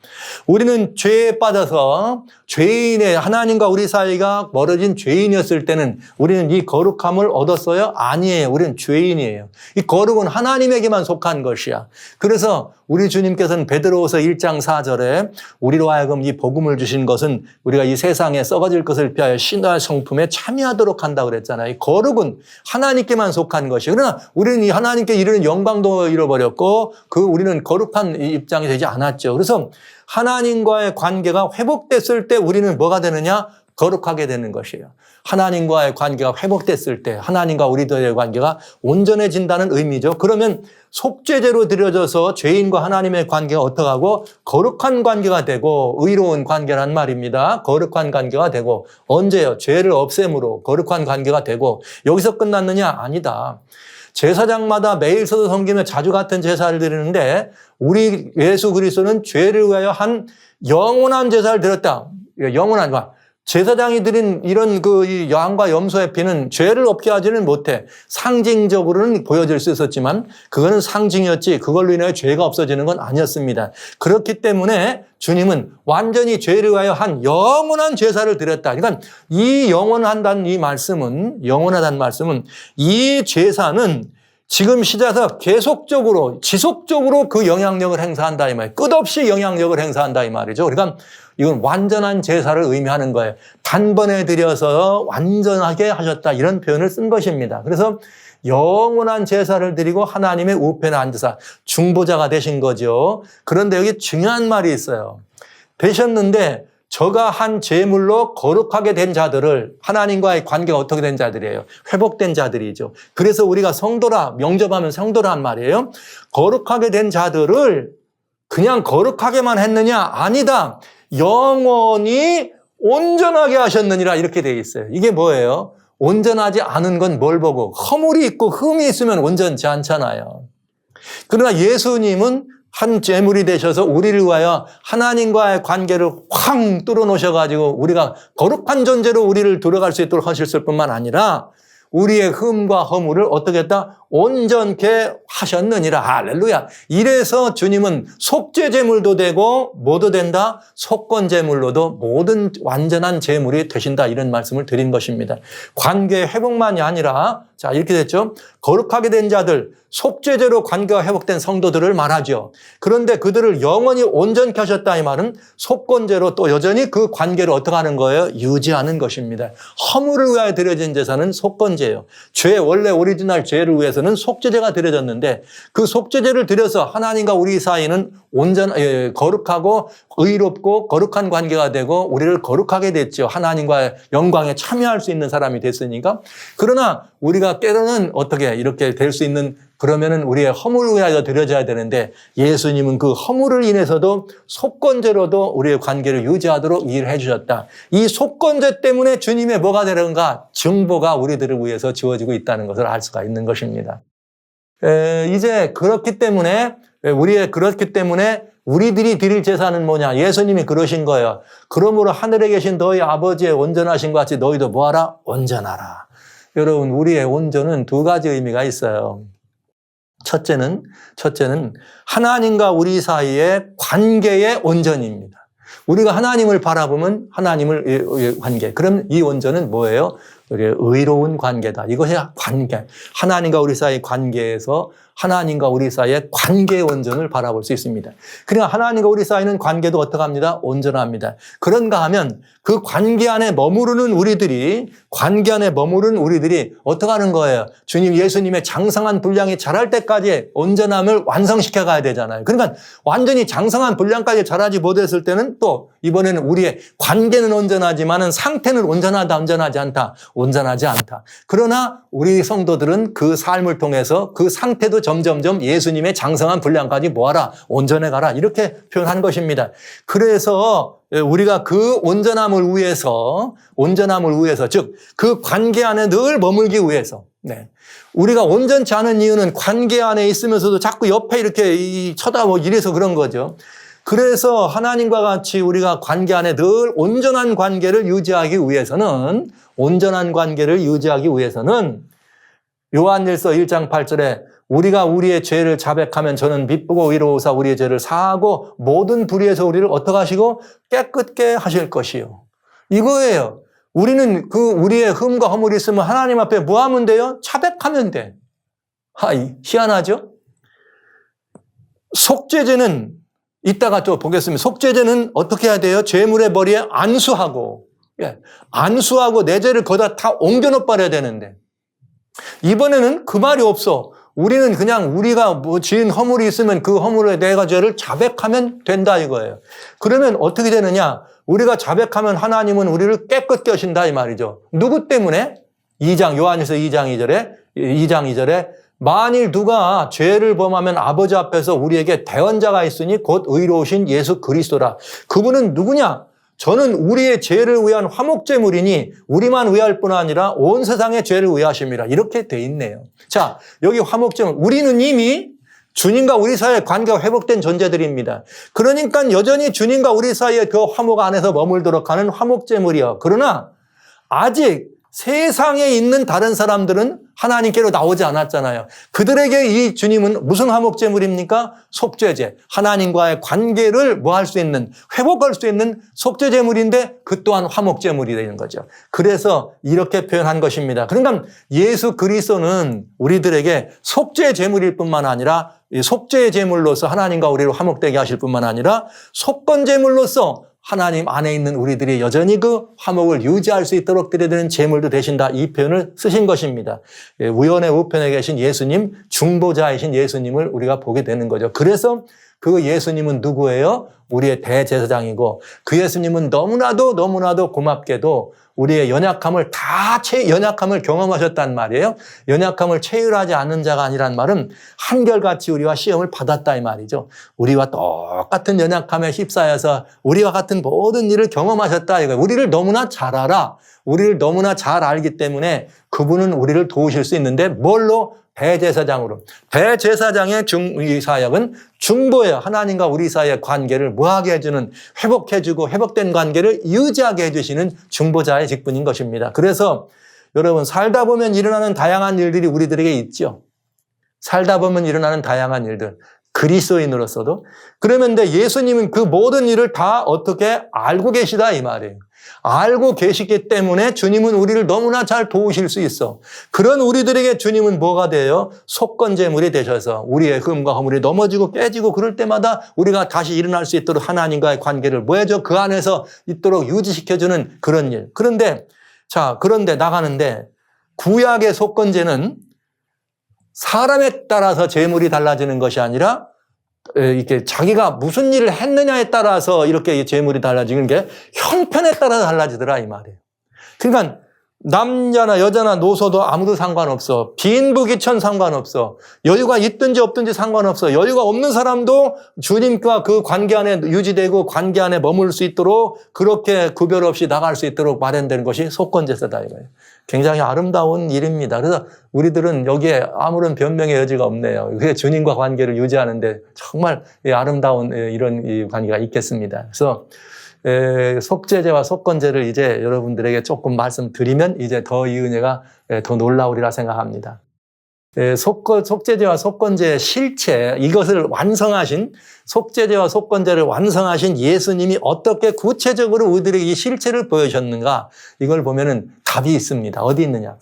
우리는 죄에 빠져서 죄인의 하나님과 우리 사이가 멀어진 죄인이었을 때는 우리는 이 거룩함을 얻었어요? 아니에요. 우리는 죄인이에요. 이 거룩은 하나님에게만 속한 것이야. 그래서 우리 주님께서는 베드로후서 1장 4절에 우리로 하여금 이 복음을 주신 것은 우리가 이 세상에 썩어질 것을 피하여 신화의 성품에 참여하도록 한다고 그랬잖아요. 이 거룩은 하나님께만 속한 것이에요. 그러나 우리는 이 하나님께 이르는 영광도 잃어버렸고 우리는 거룩한 입장이 되지 않았죠. 그래서 하나님과의 관계가 회복됐을 때 우리는 뭐가 되느냐? 거룩하게 되는 것이에요. 하나님과의 관계가 회복됐을 때 하나님과 우리들의 관계가 온전해진다는 의미죠. 그러면 속죄제로 드려져서 죄인과 하나님의 관계가 어떻게 하고 거룩한 관계가 되고 의로운 관계란 말입니다. 거룩한 관계가 되고 언제요? 죄를 없앰으로 거룩한 관계가 되고 여기서 끝났느냐? 아니다. 제사장마다 매일 서서 섬기며 자주 같은 제사를 드리는데 우리 예수 그리스도는 죄를 위하여 한 영원한 제사를 드렸다. 영원한 것. 제사장이 드린 이런 이 양과 염소의 피는 죄를 없게 하지는 못해. 상징적으로는 보여질 수 있었지만 그거는 상징이었지 그걸로 인하여 죄가 없어지는 건 아니었습니다. 그렇기 때문에 주님은 완전히 죄를 위하여 한 영원한 제사를 드렸다. 그러니까 이 영원하다는 영원하다는 말씀은 이 제사는 지금 시작해서 계속적으로 지속적으로 그 영향력을 행사한다 이 말이에요. 끝없이 영향력을 행사한다 이 말이죠. 그러니까 이건 완전한 제사를 의미하는 거예요. 단번에 드려서 완전하게 하셨다 이런 표현을 쓴 것입니다. 그래서 영원한 제사를 드리고 하나님의 우편에 앉으사 중보자가 되신 거죠. 그런데 여기 중요한 말이 있어요. 되셨는데 저가 한 제물로 거룩하게 된 자들을 하나님과의 관계가 어떻게 된 자들이에요? 회복된 자들이죠. 그래서 우리가 성도라 명접하면 성도란 말이에요. 거룩하게 된 자들을 그냥 거룩하게만 했느냐? 아니다. 영원히 온전하게 하셨느니라 이렇게 되어 있어요. 이게 뭐예요? 온전하지 않은 건 뭘 보고? 허물이 있고 흠이 있으면 온전치 않잖아요. 그러나 예수님은 한 제물이 되셔서 우리를 위하여 하나님과의 관계를 확 뚫어놓으셔가지고 우리가 거룩한 존재로 우리를 들어갈 수 있도록 하셨을 뿐만 아니라 우리의 흠과 허물을 어떻게 했다? 온전케 하셨느니라. 할렐루야. 이래서 주님은 속죄 제물도 되고 뭐도 된다? 속건 제물로도 모든 완전한 제물이 되신다. 이런 말씀을 드린 것입니다. 관계 회복만이 아니라 자 이렇게 됐죠. 거룩하게 된 자들, 속죄제로 관계가 회복된 성도들을 말하죠. 그런데 그들을 영원히 온전케 하셨다 이 말은 속건제로 또 여전히 그 관계를 어떻게 하는 거예요? 유지하는 것입니다. 허물을 위하여 드려진 제사는 속건제예요. 원래 오리지널 죄를 위해서는 속죄제가 드려졌는데 그 속죄제를 드려서 하나님과 우리 사이는 거룩하고 의롭고 거룩한 관계가 되고 우리를 거룩하게 됐죠. 하나님과의 영광에 참여할 수 있는 사람이 됐으니까. 그러나 우리가 때로는 어떻게 이렇게 될 수 있는 그러면은 우리의 허물을 위하여 드려져야 되는데 예수님은 그 허물을 인해서도 속건제로도 우리의 관계를 유지하도록 일을 해주셨다. 이 속건제 때문에 주님의 뭐가 되는가? 증보가 우리들을 위해서 지어지고 있다는 것을 알 수가 있는 것입니다. 이제 그렇기 때문에 우리들이 드릴 제사는 뭐냐? 예수님이 그러신 거예요. 그러므로 하늘에 계신 너희 아버지의 온전하신 것 같이 너희도 뭐하라? 온전하라. 여러분, 우리의 온전은 두 가지 의미가 있어요. 첫째는 하나님과 우리 사이의 관계의 온전입니다. 우리가 하나님을 바라보면 하나님을 관계. 그럼 이 온전은 뭐예요? 의로운 관계다. 이것이 관계. 하나님과 우리 사이의 관계에서 하나님과 우리 사이의 관계의 온전을 바라볼 수 있습니다. 그러니까 하나님과 우리 사이는 관계도 어떻게 합니다? 온전합니다. 그런가 하면 그 관계 안에 머무르는 우리들이 어떻게 하는 거예요? 주님 예수님의 장성한 분량이 자랄 때까지 온전함을 완성시켜 가야 되잖아요. 그러니까 완전히 장성한 분량까지 자라지 못했을 때는 또 이번에는 우리의 관계는 온전하지만은 상태는 온전하지 않다. 그러나 우리 성도들은 그 삶을 통해서 그 상태도 점점점 예수님의 장성한 분량까지 모아라, 온전해 가라 이렇게 표현한 것입니다. 그래서 우리가 그 온전함을 위해서 즉 그 관계 안에 늘 머물기 위해서 우리가 온전치 않은 이유는 관계 안에 있으면서도 자꾸 옆에 이렇게 쳐다보고 이래서 그런 거죠. 그래서 하나님과 같이 우리가 관계 안에 늘 온전한 관계를 유지하기 위해서는 요한일서 1장 8절에 우리가 우리의 죄를 자백하면 저는 미쁘고 의로우사 우리의 죄를 사하고 모든 불의에서 우리를 어떻게 하시고 깨끗게 하실 것이요. 이거예요. 우리는 우리의 흠과 허물이 있으면 하나님 앞에 뭐 하면 돼요? 자백하면 돼. 희한하죠? 속죄제는 이따가 또 보겠습니다. 속죄제는 어떻게 해야 돼요? 죄물의 머리에 안수하고 내 죄를 거기다 다 옮겨놓 버려야 되는데 이번에는 그 말이 없어. 우리는 그냥 우리가 뭐 지은 허물이 있으면 그 허물에 내가 죄를 자백하면 된다 이거예요. 그러면 어떻게 되느냐? 우리가 자백하면 하나님은 우리를 깨끗게 하신다 이 말이죠. 누구 때문에? 요한일서 2장 2절에 만일 누가 죄를 범하면 아버지 앞에서 우리에게 대언자가 있으니 곧 의로우신 예수 그리스도라. 그분은 누구냐? 저는 우리의 죄를 위한 화목제물이니 우리만 위할 뿐 아니라 온 세상의 죄를 위하심이라. 이렇게 돼 있네요. 자, 여기 화목제물. 우리는 이미 주님과 우리 사이의 관계가 회복된 존재들입니다. 그러니까 여전히 주님과 우리 사이의 그 화목 안에서 머물도록 하는 화목제물이요. 그러나 아직 세상에 있는 다른 사람들은 하나님께로 나오지 않았잖아요. 그들에게 이 주님은 무슨 화목제물입니까? 속죄제. 하나님과의 관계를 할 수 있는, 회복할 수 있는 속죄제물인데 그 또한 화목제물이 되는 거죠. 그래서 이렇게 표현한 것입니다. 그러니까 예수 그리스도는 우리들에게 속죄제물일 뿐만 아니라 속죄제물로서 하나님과 우리를 화목되게 하실 뿐만 아니라 속건제물로서 하나님 안에 있는 우리들이 여전히 그 화목을 유지할 수 있도록 드려야 제물도 되신다. 이 표현을 쓰신 것입니다. 우연의 우편에 계신 예수님, 중보자이신 예수님을 우리가 보게 되는 거죠. 그래서 그 예수님은 누구예요? 우리의 대제사장이고 그 예수님은 너무나도 고맙게도 우리의 연약함을 경험하셨단 말이에요. 연약함을 체휼하지 않는 자가 아니란 말은 한결같이 우리와 시험을 받았다 이 말이죠. 우리와 똑같은 연약함에 휩싸여서 우리와 같은 모든 일을 경험하셨다 이거예요. 우리를 너무나 잘 알아. 우리를 너무나 잘 알기 때문에 그분은 우리를 도우실 수 있는데 뭘로? 대제사장으로. 대제사장의 사역은 중보예요. 하나님과 우리 사이의 관계를 뭐하게 해주는, 회복해주고 회복된 관계를 유지하게 해주시는 중보자의 직분인 것입니다. 그래서 여러분 살다 보면 일어나는 다양한 일들이 우리들에게 있죠. 살다 보면 일어나는 다양한 일들. 그리스도인으로서도. 그러면 예수님은 그 모든 일을 다 어떻게 알고 계시다 이 말이에요. 알고 계시기 때문에 주님은 우리를 너무나 잘 도우실 수 있어. 그런 우리들에게 주님은 뭐가 돼요? 속건제물이 되셔서 우리의 흠과 허물이 넘어지고 깨지고 그럴 때마다 우리가 다시 일어날 수 있도록 하나님과의 관계를 뭐 해줘? 그 안에서 있도록 유지시켜주는 그런 일. 그런데 나가는데 구약의 속건제는 사람에 따라서 제물이 달라지는 것이 아니라 이렇게 자기가 무슨 일을 했느냐에 따라서 이렇게 제물이 달라지는 게 형편에 따라서 달라지더라 이 말이에요. 그러니까 남자나 여자나 노소도 아무도 상관없어. 빈부귀천 상관없어. 여유가 있든지 없든지 상관없어. 여유가 없는 사람도 주님과 그 관계 안에 유지되고 관계 안에 머물 수 있도록 그렇게 구별 없이 나갈 수 있도록 마련되는 것이 속건제사다 이거예요. 굉장히 아름다운 일입니다. 그래서 우리들은 여기에 아무런 변명의 여지가 없네요. 그게 주님과 관계를 유지하는데 정말 아름다운 이런 관계가 있겠습니다. 그래서 속죄제와 속건제를 이제 여러분들에게 조금 말씀드리면 이제 더 이 은혜가 더 놀라우리라 생각합니다. 속죄제와 속건제의 실체, 이것을 완성하신, 속죄제와 속건제를 완성하신 예수님이 어떻게 구체적으로 우리들에게 이 실체를 보여주셨는가, 이걸 보면은 답이 있습니다. 어디 있느냐?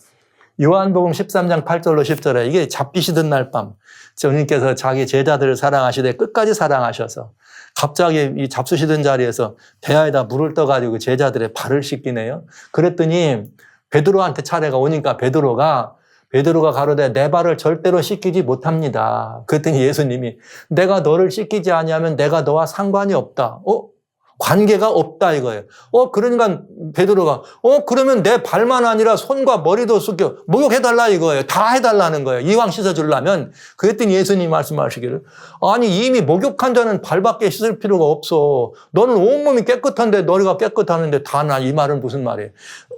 요한복음 13장 8절로 10절에 이게 잡히시던 날 밤, 주님께서 자기 제자들을 사랑하시되 끝까지 사랑하셔서 갑자기 이 잡수시던 자리에서 대야에다 물을 떠가지고 제자들의 발을 씻기네요. 그랬더니 베드로한테 차례가 오니까 베드로가 가로되 내 발을 절대로 씻기지 못합니다. 그랬더니 예수님이 내가 너를 씻기지 아니하면 내가 너와 상관이 없다. 관계가 없다 이거예요. 그러니까 베드로가 그러면 내 발만 아니라 손과 머리도 씻겨 목욕해달라 이거예요. 다 해달라는 거예요. 이왕 씻어주려면. 그랬더니 예수님이 말씀하시기를 아니 이미 목욕한 자는 발밖에 씻을 필요가 없어. 너는 온몸이 깨끗한데 너희가 깨끗하는데 다 나. 이 말은 무슨 말이에요?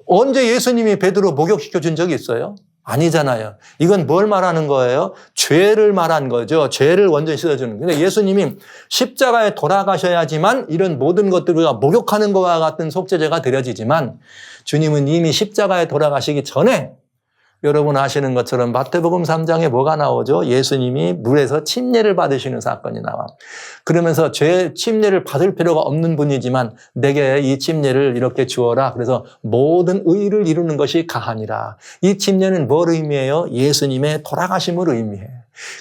언제 예수님이 베드로 목욕시켜준 적이 있어요? 아니잖아요. 이건 뭘 말하는 거예요? 죄를 말한 거죠. 죄를 완전히 씻어주는. 근데 예수님이 십자가에 돌아가셔야지만 이런 모든 것들을 우리가 목욕하는 것과 같은 속죄제가 드려지지만 주님은 이미 십자가에 돌아가시기 전에 여러분 아시는 것처럼 마태복음 3장에 뭐가 나오죠? 예수님이 물에서 침례를 받으시는 사건이 나와. 그러면서 침례를 받을 필요가 없는 분이지만 내게 이 침례를 이렇게 주어라. 그래서 모든 의를 이루는 것이 가하니라. 이 침례는 뭘 의미해요? 예수님의 돌아가심을 의미해.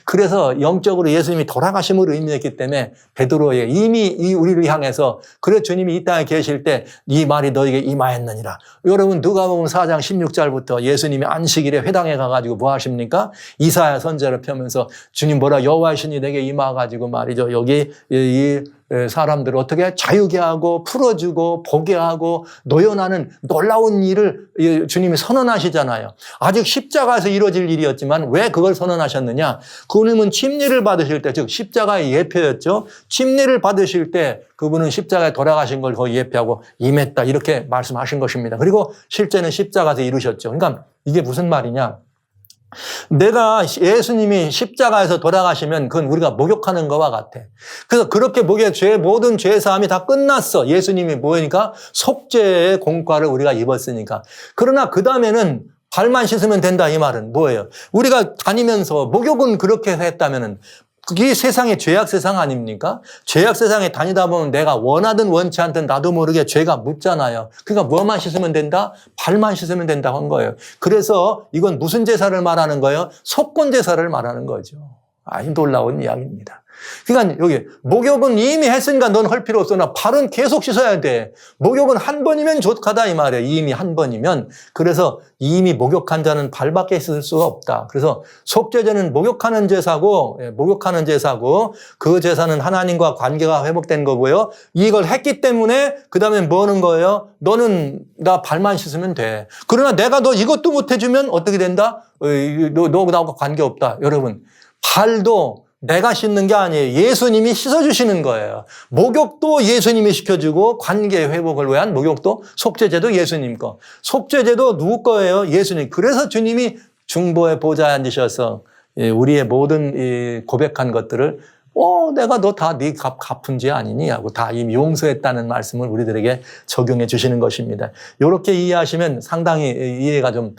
그래서 영적으로 예수님이 돌아가심을 의미했기 때문에 베드로에 이미 우리를 향해서 그래 주님이 이 땅에 계실 때 이 말이 너에게 임하였느니라. 여러분 누가복음 4장 16절부터 예수님이 안식일에 회당에 가가지고 뭐 하십니까? 이사야 선지자를 펴면서 주님 뭐라 여호와의 신이 내게 임하가지고 말이죠. 여기 이 사람들을 어떻게 자유게 하고 풀어주고 보게 하고 노연하는 놀라운 일을 주님이 선언하시잖아요. 아직 십자가에서 이루어질 일이었지만 왜 그걸 선언하셨느냐? 그분은 침례를 받으실 때, 즉 십자가의 예표였죠. 침례를 받으실 때 그분은 십자가에 돌아가신 걸 거의 예표하고 임했다 이렇게 말씀하신 것입니다. 그리고 실제는 십자가에서 이루셨죠. 그러니까 이게 무슨 말이냐? 내가 예수님이 십자가에서 돌아가시면 그건 우리가 목욕하는 것과 같아. 그래서 그렇게 모든 죄 사함이 다 끝났어. 예수님이 뭐니까 속죄의 공과를 우리가 입었으니까. 그러나 그 다음에는 발만 씻으면 된다 이 말은 뭐예요? 우리가 다니면서 목욕은 그렇게 했다면은 그게 세상의 죄악 세상 아닙니까? 죄악 세상에 다니다 보면 내가 원하든 원치 않든 나도 모르게 죄가 묻잖아요. 그러니까 뭐만 씻으면 된다? 발만 씻으면 된다고 한 거예요. 그래서 이건 무슨 제사를 말하는 거예요? 속건 제사를 말하는 거죠. 아주 놀라운 이야기입니다. 그러니까 여기 목욕은 이미 했으니까 넌 할 필요 없어. 나 발은 계속 씻어야 돼. 목욕은 한 번이면 좋하다 이 말이에요. 이미 한 번이면. 그래서 이미 목욕한 자는 발밖에 씻을 수가 없다. 그래서 속죄제는 목욕하는 제사고 그 제사는 하나님과 관계가 회복된 거고요. 이걸 했기 때문에 그 다음에 뭐 하는 거예요? 너는 나 발만 씻으면 돼. 그러나 내가 너 이것도 못 해주면 어떻게 된다? 너 나하고 관계없다. 여러분 발도 내가 씻는 게 아니에요. 예수님이 씻어주시는 거예요. 목욕도 예수님이 시켜주고 관계 회복을 위한 목욕도 속죄제도 예수님 거. 속죄제도 누구 거예요? 예수님. 그래서 주님이 중보의 보좌에 앉으셔서 우리의 모든 고백한 것들을 내가 너 다 네 갚은 죄 아니니? 하고 다 이미 용서했다는 말씀을 우리들에게 적용해 주시는 것입니다. 이렇게 이해하시면 상당히 이해가 좀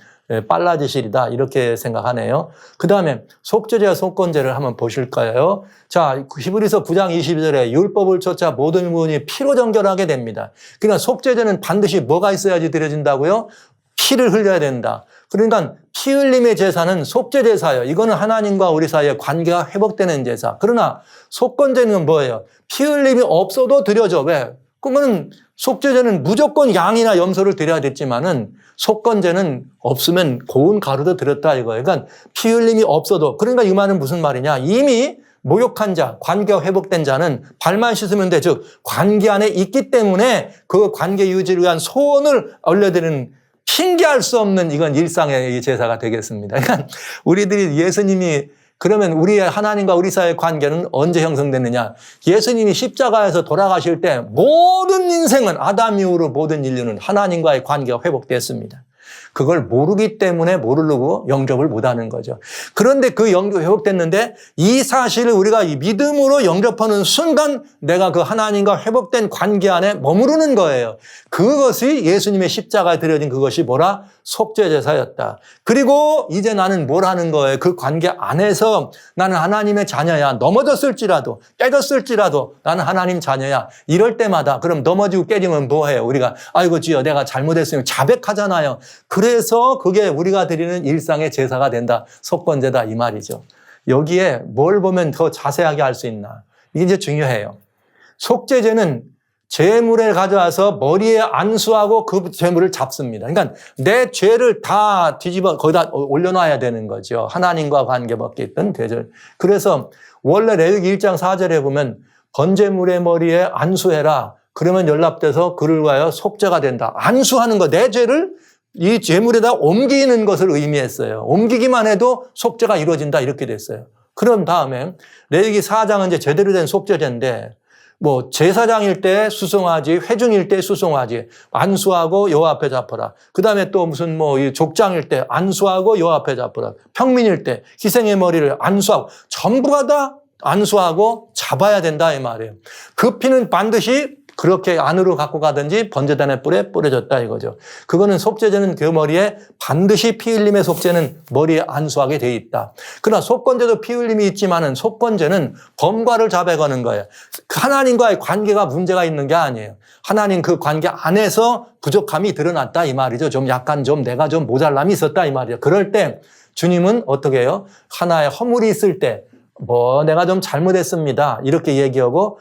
빨라지시리다 이렇게 생각하네요. 그 다음에 속죄제와 속건제를 한번 보실까요? 자, 히브리서 9장 22절에 율법을 쫓아 모든 부분이 피로 정결하게 됩니다. 그러니까 속죄제는 반드시 뭐가 있어야지 드려진다고요? 피를 흘려야 된다. 그러니까 피 흘림의 제사는 속죄제사예요. 이거는 하나님과 우리 사이의 관계가 회복되는 제사. 그러나 속건제는 뭐예요? 피 흘림이 없어도 드려져. 왜? 그러면 속죄제는 무조건 양이나 염소를 드려야 됐지만은 속건제는 없으면 고운 가루도 드렸다 이거예요. 그러니까 피 흘림이 없어도. 그러니까 이 말은 무슨 말이냐? 이미 목욕한 자, 관계가 회복된 자는 발만 씻으면 돼. 즉 관계 안에 있기 때문에 그 관계 유지를 위한 소원을 올려드리는 핑계할 수 없는 이건 일상의 제사가 되겠습니다. 그러니까 우리들이 예수님이 그러면 우리의 하나님과 우리 사이의 관계는 언제 형성됐느냐? 예수님이 십자가에서 돌아가실 때 모든 인생은 아담 이후로 모든 인류는 하나님과의 관계가 회복됐습니다. 그걸 모르기 때문에 모르고 영접을 못하는 거죠. 그런데 그 영접이 회복됐는데 이 사실을 우리가 이 믿음으로 영접하는 순간 내가 그 하나님과 회복된 관계 안에 머무르는 거예요. 그것이 예수님의 십자가에 드려진 그것이 뭐라? 속죄제사였다. 그리고 이제 나는 뭘 하는 거예요? 그 관계 안에서 나는 하나님의 자녀야. 넘어졌을지라도 깨졌을지라도 나는 하나님 자녀야. 이럴 때마다 그럼 넘어지고 깨지면 뭐해요? 우리가 아이고 주여 내가 잘못했으면 자백하잖아요. 그래서 그게 우리가 드리는 일상의 제사가 된다. 속건제다 이 말이죠. 여기에 뭘 보면 더 자세하게 알 수 있나? 이게 이제 중요해요. 속죄제는 죄물을 가져와서 머리에 안수하고 그 죄물을 잡습니다. 그러니까 내 죄를 다 뒤집어 거기다 올려놔야 되는 거죠. 하나님과 관계밖에 있던 죄를. 그래서 원래 레위기 1장 4절에 보면 번제물의 머리에 안수해라. 그러면 연락돼서 그를 위하여 속죄가 된다. 안수하는 거, 내 죄를 이 죄물에다 옮기는 것을 의미했어요. 옮기기만 해도 속죄가 이루어진다 이렇게 됐어요. 그런 다음에 레위기 4장은 이제 제대로 된 속죄제인데 뭐 제사장일 때 수송아지, 회중일 때 수송아지, 안수하고 여호와 앞에 잡혀라. 그 다음에 또 무슨 뭐 족장일 때 안수하고 여호와 앞에 잡혀라. 평민일 때 희생의 머리를 안수하고 전부가 다 안수하고 잡아야 된다 이 말이에요. 그 피는 반드시 그렇게 안으로 갖고 가든지 번제단의 뿔에 뿌려졌다 이거죠. 그거는 속죄제는 그 머리에 반드시 피 흘림의 속죄는 머리에 안수하게 돼 있다. 그러나 속건제도 피 흘림이 있지만은 속건제는 범과를 자백하는 거예요. 하나님과의 관계가 문제가 있는 게 아니에요. 하나님 그 관계 안에서 부족함이 드러났다 이 말이죠. 좀 약간 좀 내가 좀 모자람이 있었다 이 말이죠. 그럴 때 주님은 어떻게 해요? 하나의 허물이 있을 때 내가 좀 잘못했습니다. 이렇게 얘기하고,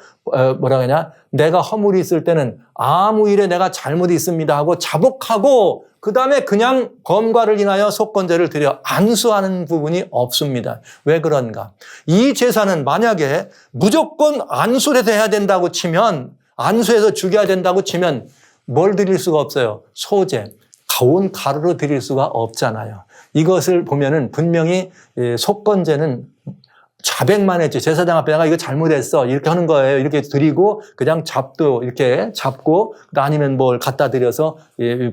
뭐라 그러냐. 내가 허물이 있을 때는 아무 일에 내가 잘못이 있습니다 하고 자복하고, 그 다음에 그냥 범과를 인하여 속건제를 드려 안수하는 부분이 없습니다. 왜 그런가? 이 제사는 만약에 무조건 안수를 해야 된다고 치면, 안수해서 죽여야 된다고 치면 뭘 드릴 수가 없어요? 소제. 고운 가루로 드릴 수가 없잖아요. 이것을 보면은 분명히 속건제는 자백만 했지. 제사장 앞에 내가 이거 잘못했어. 이렇게 하는 거예요. 이렇게 드리고 그냥 잡도 이렇게 잡고 아니면 뭘 갖다 드려서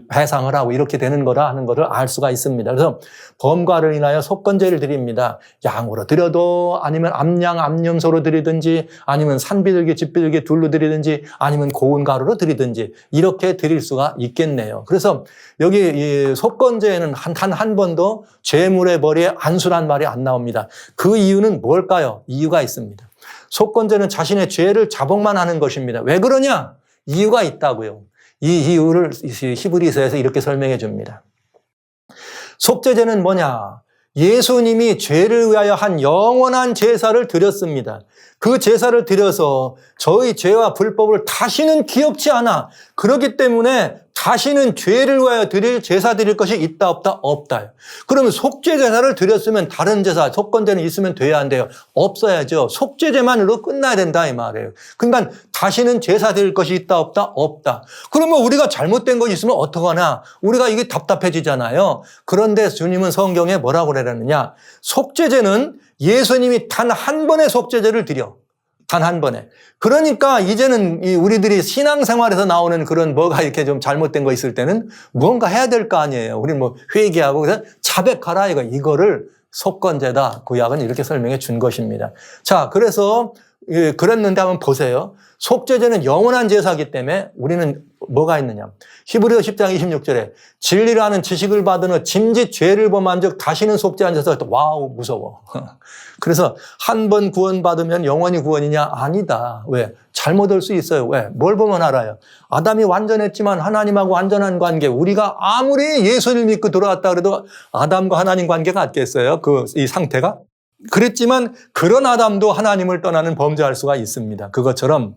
배상을 하고 이렇게 되는 거라 하는 거를 알 수가 있습니다. 그래서 범과를 인하여 속건제를 드립니다. 양으로 드려도 아니면 암양, 암염소로 드리든지 아니면 산비둘기, 집비둘기 둘로 드리든지 아니면 고운 가루로 드리든지 이렇게 드릴 수가 있겠네요. 그래서 여기 이 속건제에는 단 한 번도 제물의 머리에 안수란 말이 안 나옵니다. 그 이유는 뭘까요? 이유가 있습니다. 속건제는 자신의 죄를 자복만 하는 것입니다. 왜 그러냐? 이유가 있다고요. 이 이유를 히브리서에서 이렇게 설명해 줍니다. 속죄제는 뭐냐? 예수님이 죄를 위하여 한 영원한 제사를 드렸습니다. 그 제사를 드려서 저희 죄와 불법을 다시는 기억치 않아. 그렇기 때문에 다시는 죄를 위하여 드릴 제사 드릴 것이 있다 없다? 없다. 그러면 속죄 제사를 드렸으면 다른 제사, 속건제는 있으면 돼야 안 돼요? 없어야죠. 속죄제만으로 끝나야 된다 이 말이에요. 그러니까 다시는 제사 드릴 것이 있다 없다? 없다. 그러면 우리가 잘못된 것이 있으면 어떡하나? 우리가 이게 답답해지잖아요. 그런데 주님은 성경에 뭐라고 그러느냐? 속죄제는 예수님이 단 한 번의 속죄제를 드려. 단 한 번에. 그러니까 이제는 우리들이 신앙생활에서 나오는 그런 뭐가 이렇게 좀 잘못된 거 있을 때는 무언가 해야 될 거 아니에요. 우리는 뭐 회개하고 그래서 자백하라 이거를 속건제다. 구약은 이렇게 설명해 준 것입니다. 자, 그래서 그랬는데 한번 보세요. 속죄제는 영원한 제사이기 때문에 우리는 뭐가 있느냐. 히브리서 10장 26절에 진리라는 지식을 받은 후 짐짓 죄를 범한 즉 다시는 속죄 안 제사. 와우 무서워. 그래서 한 번 구원받으면 영원히 구원이냐? 아니다. 왜? 잘못할 수 있어요. 왜? 뭘 보면 알아요. 아담이 완전했지만 하나님하고 완전한 관계. 우리가 아무리 예수를 믿고 돌아왔다 그래도 아담과 하나님 관계가 같겠어요? 이 상태가? 그랬지만 그런 아담도 하나님을 떠나는 범죄할 수가 있습니다. 그것처럼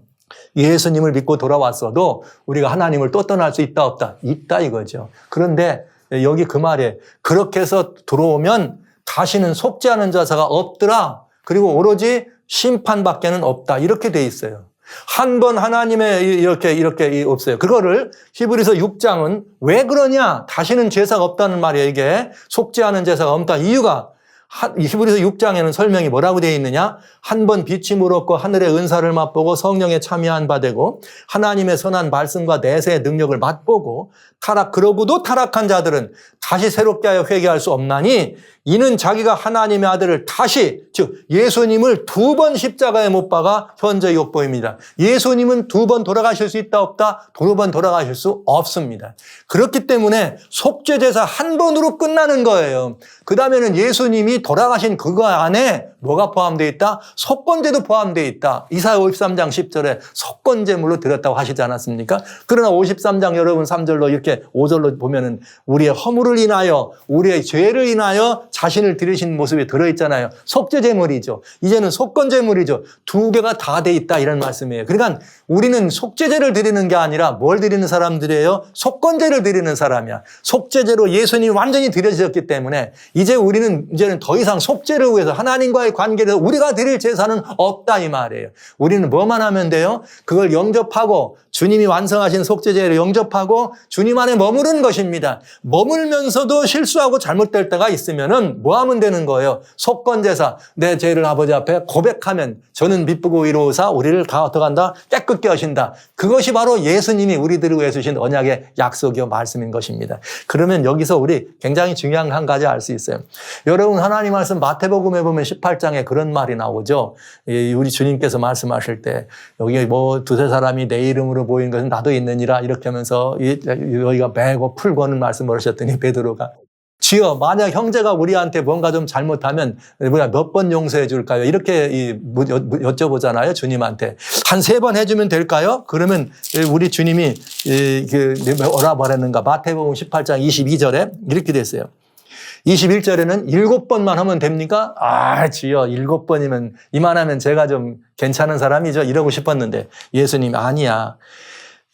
예수님을 믿고 돌아왔어도 우리가 하나님을 또 떠날 수 있다 없다? 있다 이거죠. 그런데 여기 그 말에 그렇게 해서 들어오면 다시는 속죄하는 자사가 없더라. 그리고 오로지 심판밖에는 없다. 이렇게 돼 있어요. 한 번 하나님의 이렇게 없어요. 그거를 히브리서 6장은 왜 그러냐? 다시는 제사가 없다는 말이에요. 이게 속죄하는 제사가 없다. 이유가 히브리서 6장에는 설명이 뭐라고 되어 있느냐? 한 번 빛이 물었고 하늘의 은사를 맛보고 성령에 참여한 바 되고 하나님의 선한 말씀과 내세의 능력을 맛보고 그러고도 타락한 자들은 다시 새롭게 하여 회개할 수 없나니 이는 자기가 하나님의 아들을 다시 즉 예수님을 두 번 십자가에 못 박아 현재 욕보입니다. 예수님은 두 번 돌아가실 수 있다 없다? 두 번 돌아가실 수 없습니다. 그렇기 때문에 속죄제사 한 번으로 끝나는 거예요. 그 다음에는 예수님이 돌아가신 그거 안에 뭐가 포함되어 있다? 속건제도 포함되어 있다. 이사야 53장 10절에 속건제물로 드렸다고 하시지 않았습니까? 그러나 53장 여러분 3절로 이렇게 5절로 보면은 우리의 허물을 인하여 우리의 죄를 인하여 자신을 드리신 모습이 들어있잖아요. 속죄제물이죠. 이제는 속건제물이죠. 두 개가 다 돼 있다 이런 말씀이에요. 그러니까 우리는 속죄제를 드리는 게 아니라 뭘 드리는 사람들이에요? 속건제를 드리는 사람이야. 속죄제로 예수님이 완전히 드려지셨기 때문에 이제는 더 이상 속죄를 위해서 하나님과의 관계에서 우리가 드릴 제사는 없다 이 말이에요. 우리는 뭐만 하면 돼요? 그걸 영접하고 주님이 완성하신 속죄제를 영접하고 주님 안에 머무르는 것입니다. 머물면서도 실수하고 잘못될 때가 있으면은 뭐 하면 되는 거예요? 속건제사, 내 죄를 아버지 앞에 고백하면 저는 미쁘고 의로우사 우리를 다 어떡한다? 깨끗게 하신다. 그것이 바로 예수님이 우리들을 위해 주신 언약의 약속이요 말씀인 것입니다. 그러면 여기서 우리 굉장히 중요한 한 가지 알 수 있어요. 여러분 하나님 말씀 마태복음에 보면 18장에 그런 말이 나오죠. 우리 주님께서 말씀하실 때 여기 뭐 두세 사람이 내 이름으로 모인 것은 나도 있느니라 이렇게 하면서 여기가 매고 풀고는 말씀을 하셨더니 베드로가 주여 만약 형제가 우리한테 뭔가 좀 잘못하면 우리가 몇 번 용서해 줄까요? 이렇게 여쭤보잖아요. 주님한테. 한 3번 해주면 될까요? 그러면 우리 주님이 뭐라 말했는가? 마태복음 18장 22절에 이렇게 됐어요. 21절에는 7번만 하면 됩니까? 주여 7번이면 이만하면 제가 좀 괜찮은 사람이죠. 이러고 싶었는데 예수님이 아니야.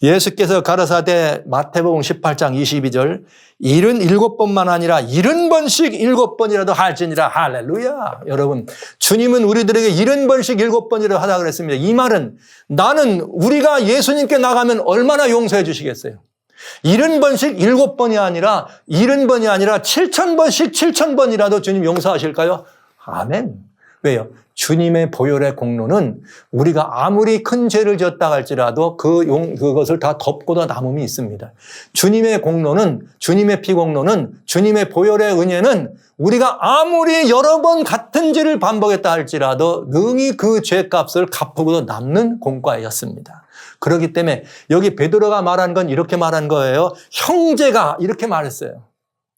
예수께서 가라사대 마태복음 18장 22절 77번만 아니라 70번씩 7번이라도 할지니라. 할렐루야. 여러분 주님은 우리들에게 70번씩 7번이라도 하라 그랬습니다. 이 말은 나는 우리가 예수님께 나가면 얼마나 용서해 주시겠어요? 70번씩 7번이 아니라 70번이 아니라 7000번씩 7000번이라도 주님 용서하실까요? 아멘. 왜요? 주님의 보혈의 공로는 우리가 아무리 큰 죄를 졌다 할지라도 그것을 다 덮고도 남음이 있습니다. 주님의 공로는, 주님의 피공로는, 주님의 보혈의 은혜는 우리가 아무리 여러 번 같은 죄를 반복했다 할지라도 능히 그 죄값을 갚고도 남는 공과였습니다. 그렇기 때문에 여기 베드로가 말한 건 이렇게 말한 거예요. 형제가 이렇게 말했어요.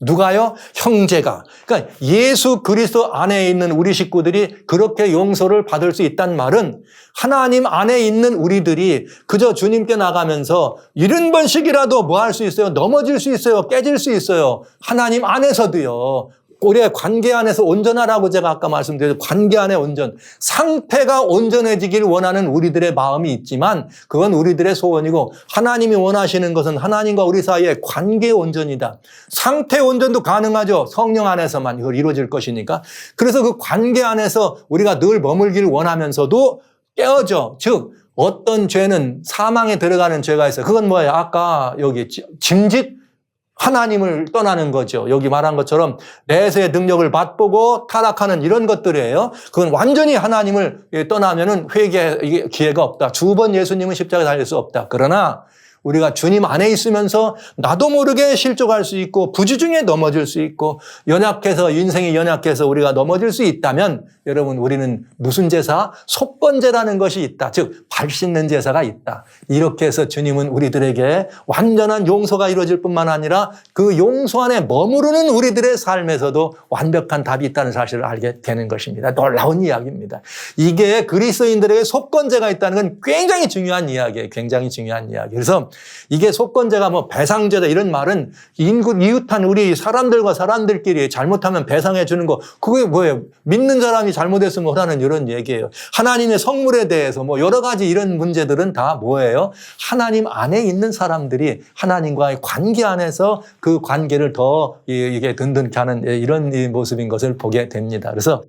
누가요? 형제가. 그러니까 예수 그리스도 안에 있는 우리 식구들이 그렇게 용서를 받을 수 있다는 말은 하나님 안에 있는 우리들이 그저 주님께 나가면서 70번씩이라도 뭐 할 수 있어요? 넘어질 수 있어요. 깨질 수 있어요. 하나님 안에서도요. 우리의 관계 안에서 온전하라고 제가 아까 말씀드렸죠. 관계 안에 온전. 상태가 온전해지길 원하는 우리들의 마음이 있지만 그건 우리들의 소원이고 하나님이 원하시는 것은 하나님과 우리 사이의 관계 온전이다. 상태 온전도 가능하죠. 성령 안에서만 이걸 이루어질 것이니까. 그래서 그 관계 안에서 우리가 늘 머물기를 원하면서도 깨어져. 즉 어떤 죄는 사망에 들어가는 죄가 있어요. 그건 뭐예요? 아까 여기 짐짓 하나님을 떠나는 거죠. 여기 말한 것처럼 내세의 능력을 맛보고 타락하는 이런 것들이에요. 그건 완전히 하나님을 떠나면은 회개의 기회가 없다. 2번 예수님은 십자가에 달릴 수 없다. 그러나 우리가 주님 안에 있으면서 나도 모르게 실족할 수 있고 부주중에 넘어질 수 있고 연약해서 인생이 연약해서 우리가 넘어질 수 있다면 여러분 우리는 무슨 제사? 속건제라는 것이 있다. 즉 발 씻는 제사가 있다. 이렇게 해서 주님은 우리들에게 완전한 용서가 이루어질 뿐만 아니라 그 용서 안에 머무르는 우리들의 삶에서도 완벽한 답이 있다는 사실을 알게 되는 것입니다. 놀라운 이야기입니다. 이게 그리스도인들에게 속건제가 있다는 건 굉장히 중요한 이야기예요. 굉장히 중요한 이야기. 그래서 이게 속건제가 뭐 배상제다 이런 말은 이웃한 우리 사람들과 사람들끼리 잘못하면 배상해 주는 거 그게 뭐예요? 믿는 사람이 잘못했으면 하라는 이런 얘기예요. 하나님의 성물에 대해서 뭐 여러 가지 이런 문제들은 다 뭐예요? 하나님 안에 있는 사람들이 하나님과의 관계 안에서 그 관계를 더 이게 든든케 하는 이런 모습인 것을 보게 됩니다. 그래서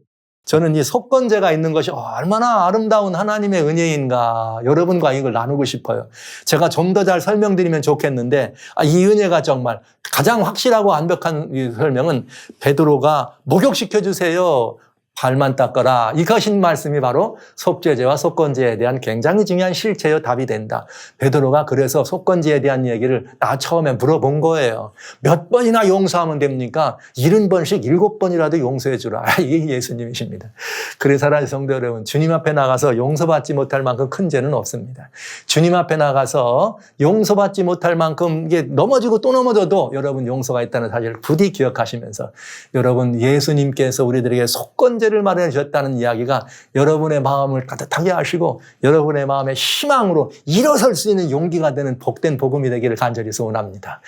저는 이 속건제가 있는 것이 얼마나 아름다운 하나님의 은혜인가 여러분과 이걸 나누고 싶어요. 제가 좀 더 잘 설명드리면 좋겠는데 이 은혜가 정말 가장 확실하고 완벽한 이 설명은 베드로가 목욕시켜 주세요. 발만 닦아라. 이것이 말씀이 바로 속죄제와 속건제에 대한 굉장히 중요한 실체요 답이 된다. 베드로가 그래서 속건제에 대한 얘기를 나 처음에 물어본 거예요. 몇 번이나 용서하면 됩니까? 70번씩 7번이라도 용서해 주라. 이게 예수님이십니다. 그래서 사랑하는 성도 여러분, 주님 앞에 나가서 용서받지 못할 만큼 큰 죄는 없습니다. 주님 앞에 나가서 용서받지 못할 만큼 이게 넘어지고 또 넘어져도 여러분 용서가 있다는 사실을 부디 기억하시면서 여러분 예수님께서 우리들에게 속건제를 마련해 주셨다는 이야기가 여러분의 마음을 따뜻하게 하시고 여러분의 마음의 희망으로 일어설 수 있는 용기가 되는 복된 복음이 되기를 간절히 소원합니다.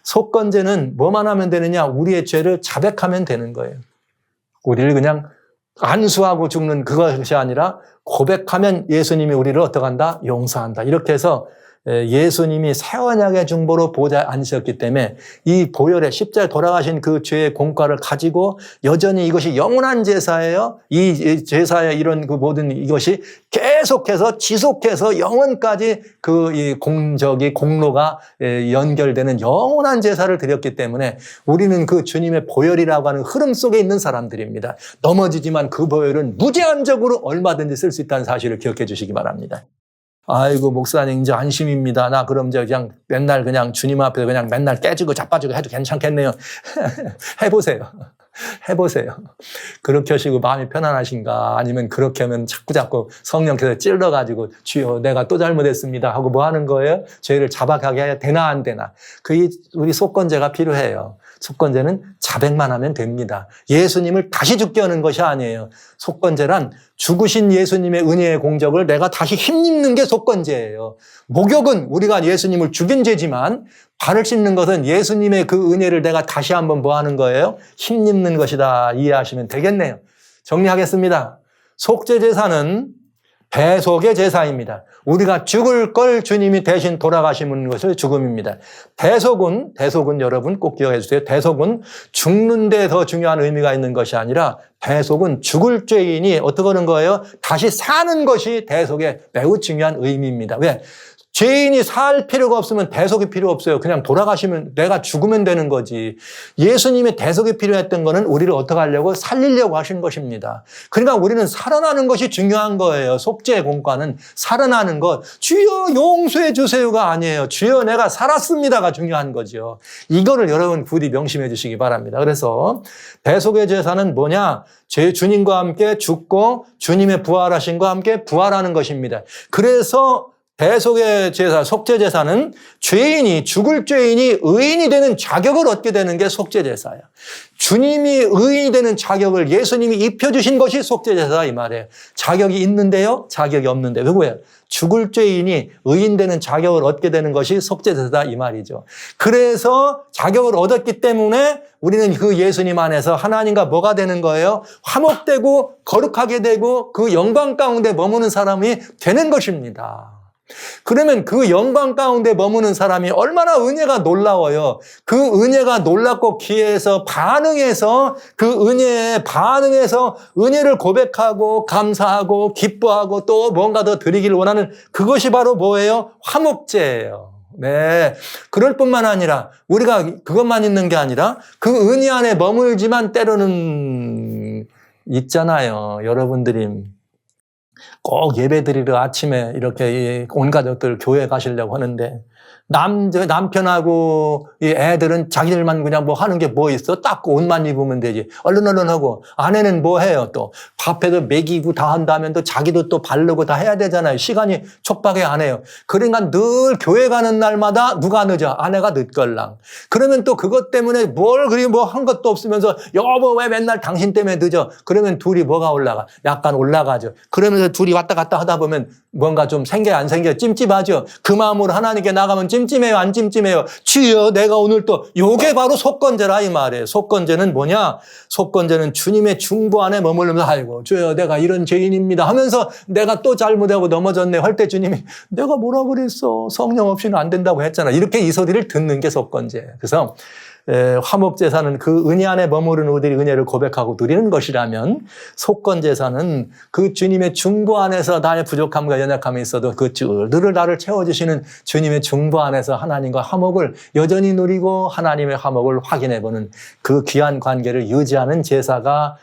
속건제는 뭐만 하면 되느냐? 우리의 죄를 자백하면 되는 거예요. 우리를 그냥 안수하고 죽는 그것이 아니라 고백하면 예수님이 우리를 어떻게 한다? 용서한다. 이렇게 해서 예수님이 새 언약의 중보로 보좌에 앉으셨기 때문에 이 보혈의 십자가에 돌아가신 그 죄의 공과를 가지고 여전히 이것이 영원한 제사예요. 이 제사의 이런 그 모든 이것이 계속해서 지속해서 영원까지 그 공로가 연결되는 영원한 제사를 드렸기 때문에 우리는 그 주님의 보혈이라고 하는 흐름 속에 있는 사람들입니다. 넘어지지만 그 보혈은 무제한적으로 얼마든지 쓸 수 있다는 사실을 기억해 주시기 바랍니다. 아이고 목사님 이제 안심입니다. 나 그럼 이제 그냥 맨날 그냥 주님 앞에서 그냥 맨날 깨지고 자빠지고 해도 괜찮겠네요. 해보세요. 해보세요. 그렇게 하시고 마음이 편안하신가? 아니면 그렇게 하면 자꾸 성령께서 찔러가지고 주여 내가 또 잘못했습니다 하고 뭐 하는 거예요? 죄를 자박하게 해야 되나 안 되나? 우리 속건제가 필요해요. 속건제는 자백만 하면 됩니다. 예수님을 다시 죽게 하는 것이 아니에요. 속건제란 죽으신 예수님의 은혜의 공적을 내가 다시 힘입는 게 속건제예요. 목욕은 우리가 예수님을 죽인 죄지만 발을 씻는 것은 예수님의 그 은혜를 내가 다시 한번 뭐 하는 거예요? 힘입는 것이다. 이해하시면 되겠네요. 정리하겠습니다. 속죄제사는 대속의 제사입니다. 우리가 죽을 걸 주님이 대신 돌아가시는 것을 죽음입니다. 대속은 여러분 꼭 기억해 주세요. 대속은 죽는 데 더 중요한 의미가 있는 것이 아니라 대속은 죽을 죄인이 어떻게 하는 거예요? 다시 사는 것이 대속의 매우 중요한 의미입니다. 왜? 죄인이 살 필요가 없으면 대속이 필요 없어요. 그냥 돌아가시면 내가 죽으면 되는 거지. 예수님의 대속이 필요했던 거는 우리를 어떻게 하려고? 살리려고 하신 것입니다. 그러니까 우리는 살아나는 것이 중요한 거예요. 속죄의 공과는 살아나는 것. 주여 용서해 주세요가 아니에요. 주여 내가 살았습니다가 중요한 거죠. 이거를 여러분 부디 명심해 주시기 바랍니다. 그래서 대속의 제사는 뭐냐? 주님과 함께 죽고 주님의 부활하심과 함께 부활하는 것입니다. 그래서 대속의 제사, 속죄제사는 죽을 죄인이 의인이 되는 자격을 얻게 되는 게 속죄제사예요. 주님이 의인이 되는 자격을 예수님이 입혀주신 것이 속죄제사다 이 말이에요. 자격이 있는데요, 자격이 없는데. 왜요? 죽을 죄인이 의인 되는 자격을 얻게 되는 것이 속죄제사다 이 말이죠. 그래서 자격을 얻었기 때문에 우리는 그 예수님 안에서 하나님과 뭐가 되는 거예요? 화목되고 거룩하게 되고 그 영광 가운데 머무는 사람이 되는 것입니다. 그러면 그 영광 가운데 머무는 사람이 얼마나 은혜가 놀라워요. 그 은혜가 놀랍고 기해서 반응해서 그 은혜에 반응해서 은혜를 고백하고 감사하고 기뻐하고 또 뭔가 더 드리기를 원하는 그것이 바로 뭐예요? 화목제예요. 네. 그럴 뿐만 아니라 우리가 그것만 있는 게 아니라 그 은혜 안에 머물지만 때로는 있잖아요. 여러분들이 꼭 예배 드리러 아침에 이렇게 온 가족들 교회 가시려고 하는데 남편하고 이 애들은 자기들만 그냥 뭐 하는 게 뭐 있어? 닦고 옷만 입으면 되지. 얼른 하고 아내는 뭐 해요? 또 밥해도 먹이고 다 한다면 또 자기도 또 바르고 다 해야 되잖아요. 시간이 촉박해 안 해요. 그러니까 늘 교회 가는 날마다 누가 늦어? 아내가 늦걸랑. 그러면 또 그것 때문에 뭘 그리 뭐 한 것도 없으면서 여보 왜 맨날 당신 때문에 늦어? 그러면 둘이 뭐가 올라가? 약간 올라가죠. 그러면서 둘이 왔다 갔다 하다 보면 뭔가 좀 생겨 안 생겨? 찜찜하죠. 그 마음으로 하나님께 나가면 찜찜해요? 안 찜찜해요? 주여 내가 오늘 또 요게 바로 속건제라 이 말이에요. 속건제는 뭐냐? 속건제는 주님의 중보 안에 머물면서 아이고 주여 내가 이런 죄인입니다 하면서 내가 또 잘못하고 넘어졌네 할 때 주님이 내가 뭐라 그랬어? 성령 없이는 안 된다고 했잖아. 이렇게 이 소리를 듣는 게 속건제예요. 그래서 화목제사는 그 은혜 안에 머무른 우리들이 은혜를 고백하고 드리는 것이라면 속건제사는 그 주님의 중보 안에서 나의 부족함과 연약함이 있어도 그 늘 나를 채워주시는 주님의 중보 안에서 하나님과 화목을 여전히 누리고 하나님의 화목을 확인해보는 그 귀한 관계를 유지하는 제사가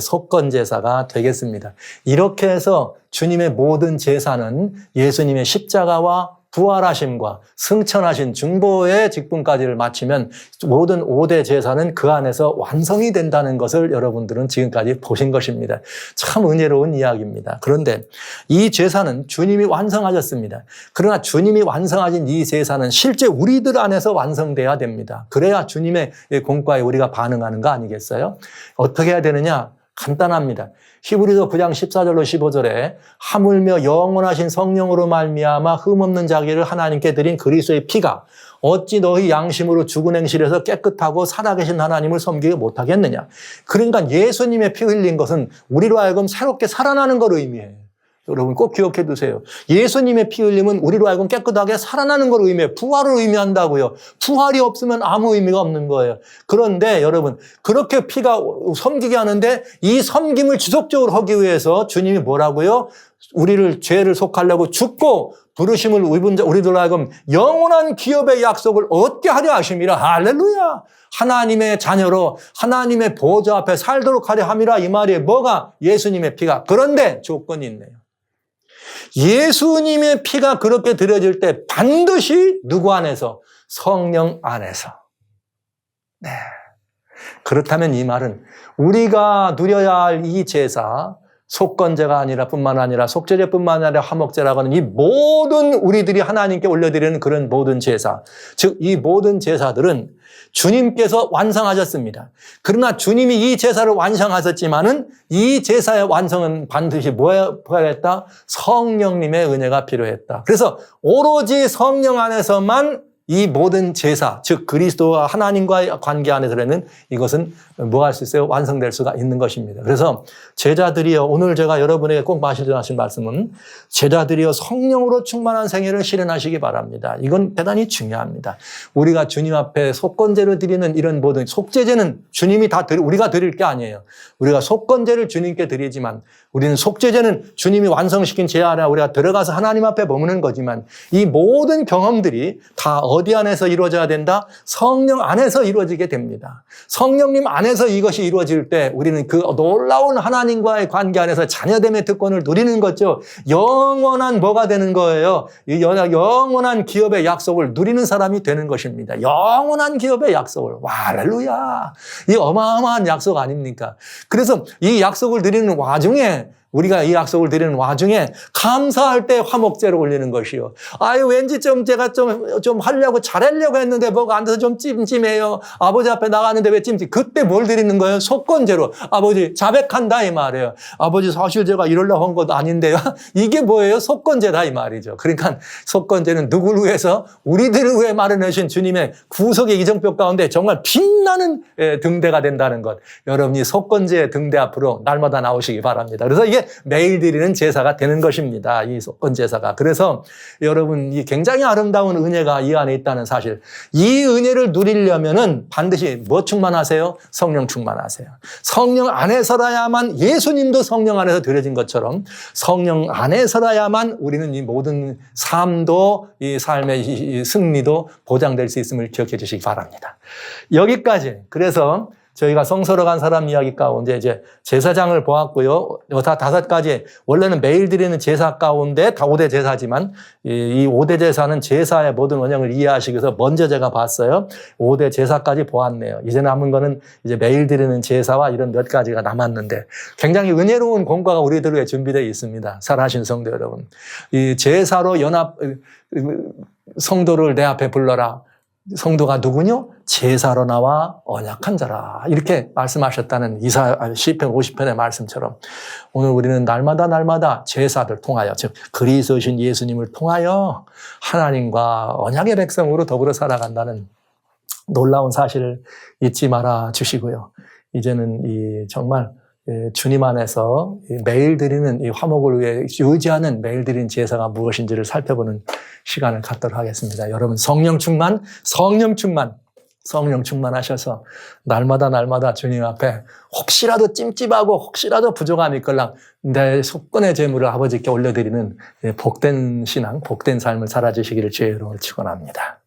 속건제사가 되겠습니다. 이렇게 해서 주님의 모든 제사는 예수님의 십자가와 부활하심과 승천하신 중보의 직분까지를 마치면 모든 5대 제사는 그 안에서 완성이 된다는 것을 여러분들은 지금까지 보신 것입니다. 참 은혜로운 이야기입니다. 그런데 이 제사는 주님이 완성하셨습니다. 그러나 주님이 완성하신 이 제사는 실제 우리들 안에서 완성돼야 됩니다. 그래야 주님의 공과에 우리가 반응하는 거 아니겠어요? 어떻게 해야 되느냐? 간단합니다. 히브리서 9장 14절로 15절에 하물며 영원하신 성령으로 말미암아 흠없는 자기를 하나님께 드린 그리스도의 피가 어찌 너희 양심으로 죽은 행실에서 깨끗하고 살아계신 하나님을 섬기게 못하겠느냐. 그러니까 예수님의 피 흘린 것은 우리로 하여금 새롭게 살아나는 걸 의미해요. 여러분 꼭 기억해 두세요. 예수님의 피 흘림은 우리로 하여금 깨끗하게 살아나는 걸 의미해요. 부활을 의미한다고요. 부활이 없으면 아무 의미가 없는 거예요. 그런데 여러분 그렇게 피가 섬기게 하는데 이 섬김을 지속적으로 하기 위해서 주님이 뭐라고요? 우리를 죄를 속하려고 죽고 부르심을 입은 자 우리들로 하여금 영원한 기업의 약속을 얻게 하려 하심이라. 할렐루야. 하나님의 자녀로 하나님의 보좌 앞에 살도록 하려 함이라 이 말이에요. 뭐가? 예수님의 피가. 그런데 조건이 있네요. 예수님의 피가 그렇게 드려질 때 반드시 누구 안에서? 성령 안에서. 네. 그렇다면 이 말은 우리가 누려야 할 이 제사, 속건제가 아니라 뿐만 아니라 속죄제뿐만 아니라 화목제라고 하는 이 모든 우리들이 하나님께 올려드리는 그런 모든 제사, 즉 이 모든 제사들은 주님께서 완성하셨습니다. 그러나 주님이 이 제사를 완성하셨지만은 이 제사의 완성은 반드시 뭐야 했다? 성령님의 은혜가 필요했다. 그래서 오로지 성령 안에서만 이 모든 제사, 즉 그리스도와 하나님과의 관계 안에서는 이것은 뭐 할 수 있어요? 완성될 수가 있는 것입니다. 그래서 제자들이여, 오늘 제가 여러분에게 꼭 하신 말씀은 제자들이여 성령으로 충만한 생애를 실현하시기 바랍니다. 이건 대단히 중요합니다. 우리가 주님 앞에 속건제를 드리는 이런 모든 속죄제는 주님이 다 우리가 드릴 게 아니에요. 우리가 속건제를 주님께 드리지만 우리는 속죄제는 주님이 완성시킨 제 안에 우리가 들어가서 하나님 앞에 머무는 거지만 이 모든 경험들이 다 어디 안에서 이루어져야 된다? 성령 안에서 이루어지게 됩니다. 성령님 안에서 이것이 이루어질 때 우리는 그 놀라운 하나님과의 관계 안에서 자녀됨의 특권을 누리는 거죠. 영원한 뭐가 되는 거예요? 이 영원한 기업의 약속을 누리는 사람이 되는 것입니다. 영원한 기업의 약속을. 와, 할렐루야. 이 어마어마한 약속 아닙니까? 그래서 이 약속을 드리는 와중에 우리가 이 약속을 드리는 와중에 감사할 때 화목제를 올리는 것이요. 아유, 왠지 제가 좀 하려고 잘하려고 했는데 뭐가 안 돼서 좀 찜찜해요. 아버지 앞에 나갔는데 왜 찜찜? 그때 뭘 드리는 거예요? 속건제로. 아버지, 자백한다 이 말이에요. 아버지, 사실 제가 이러려고 한 것도 아닌데요. 이게 뭐예요? 속건제다 이 말이죠. 그러니까 속건제는 누구를 위해서? 우리들을 위해 마련하신 주님의 구속의 이정표 가운데 정말 빛나는 등대가 된다는 것. 여러분이 속건제의 등대 앞으로 날마다 나오시기 바랍니다. 그래서 이게 매일 드리는 제사가 되는 것입니다. 이 속건제사가. 그래서 여러분, 이 굉장히 아름다운 은혜가 이 안에 있다는 사실. 이 은혜를 누리려면은 반드시 뭐 충만하세요? 성령 충만하세요. 성령 안에서라야만, 예수님도 성령 안에서 드려진 것처럼 성령 안에서라야만 우리는 이 모든 삶도, 이 삶의 이 승리도 보장될 수 있음을 기억해 주시기 바랍니다. 여기까지. 그래서 저희가 성소로 간 사람 이야기 가운데 이제 제사장을 보았고요. 다 5가지, 원래는 매일 드리는 제사 가운데 다 5대 제사지만 이 5대 제사는 제사의 모든 원형을 이해하시기 위해서 먼저 제가 봤어요. 5대 제사까지 보았네요. 이제 남은 거는 이제 매일 드리는 제사와 이런 몇 가지가 남았는데 굉장히 은혜로운 공과가 우리들 위해 준비되어 있습니다. 사랑하신 성도 여러분. 이 제사로 성도를 내 앞에 불러라. 성도가 누구뇨? 제사로 나와 언약한 자라. 이렇게 말씀하셨다는 시편 50편의 말씀처럼 오늘 우리는 날마다 제사들 통하여, 즉 그리스도신 예수님을 통하여 하나님과 언약의 백성으로 더불어 살아간다는 놀라운 사실을 잊지 말아 주시고요. 이제는 정말 주님 안에서 매일 드리는 이 화목을 위해 유지하는 매일 드리는 제사가 무엇인지를 살펴보는 시간을 갖도록 하겠습니다. 여러분, 성령 충만하셔서 날마다 주님 앞에 혹시라도 찜찜하고 혹시라도 부족함이 있걸랑 내 속건의 제물을 아버지께 올려드리는 복된 신앙, 복된 삶을 살아주시기를 주의 이름으로 축원합니다.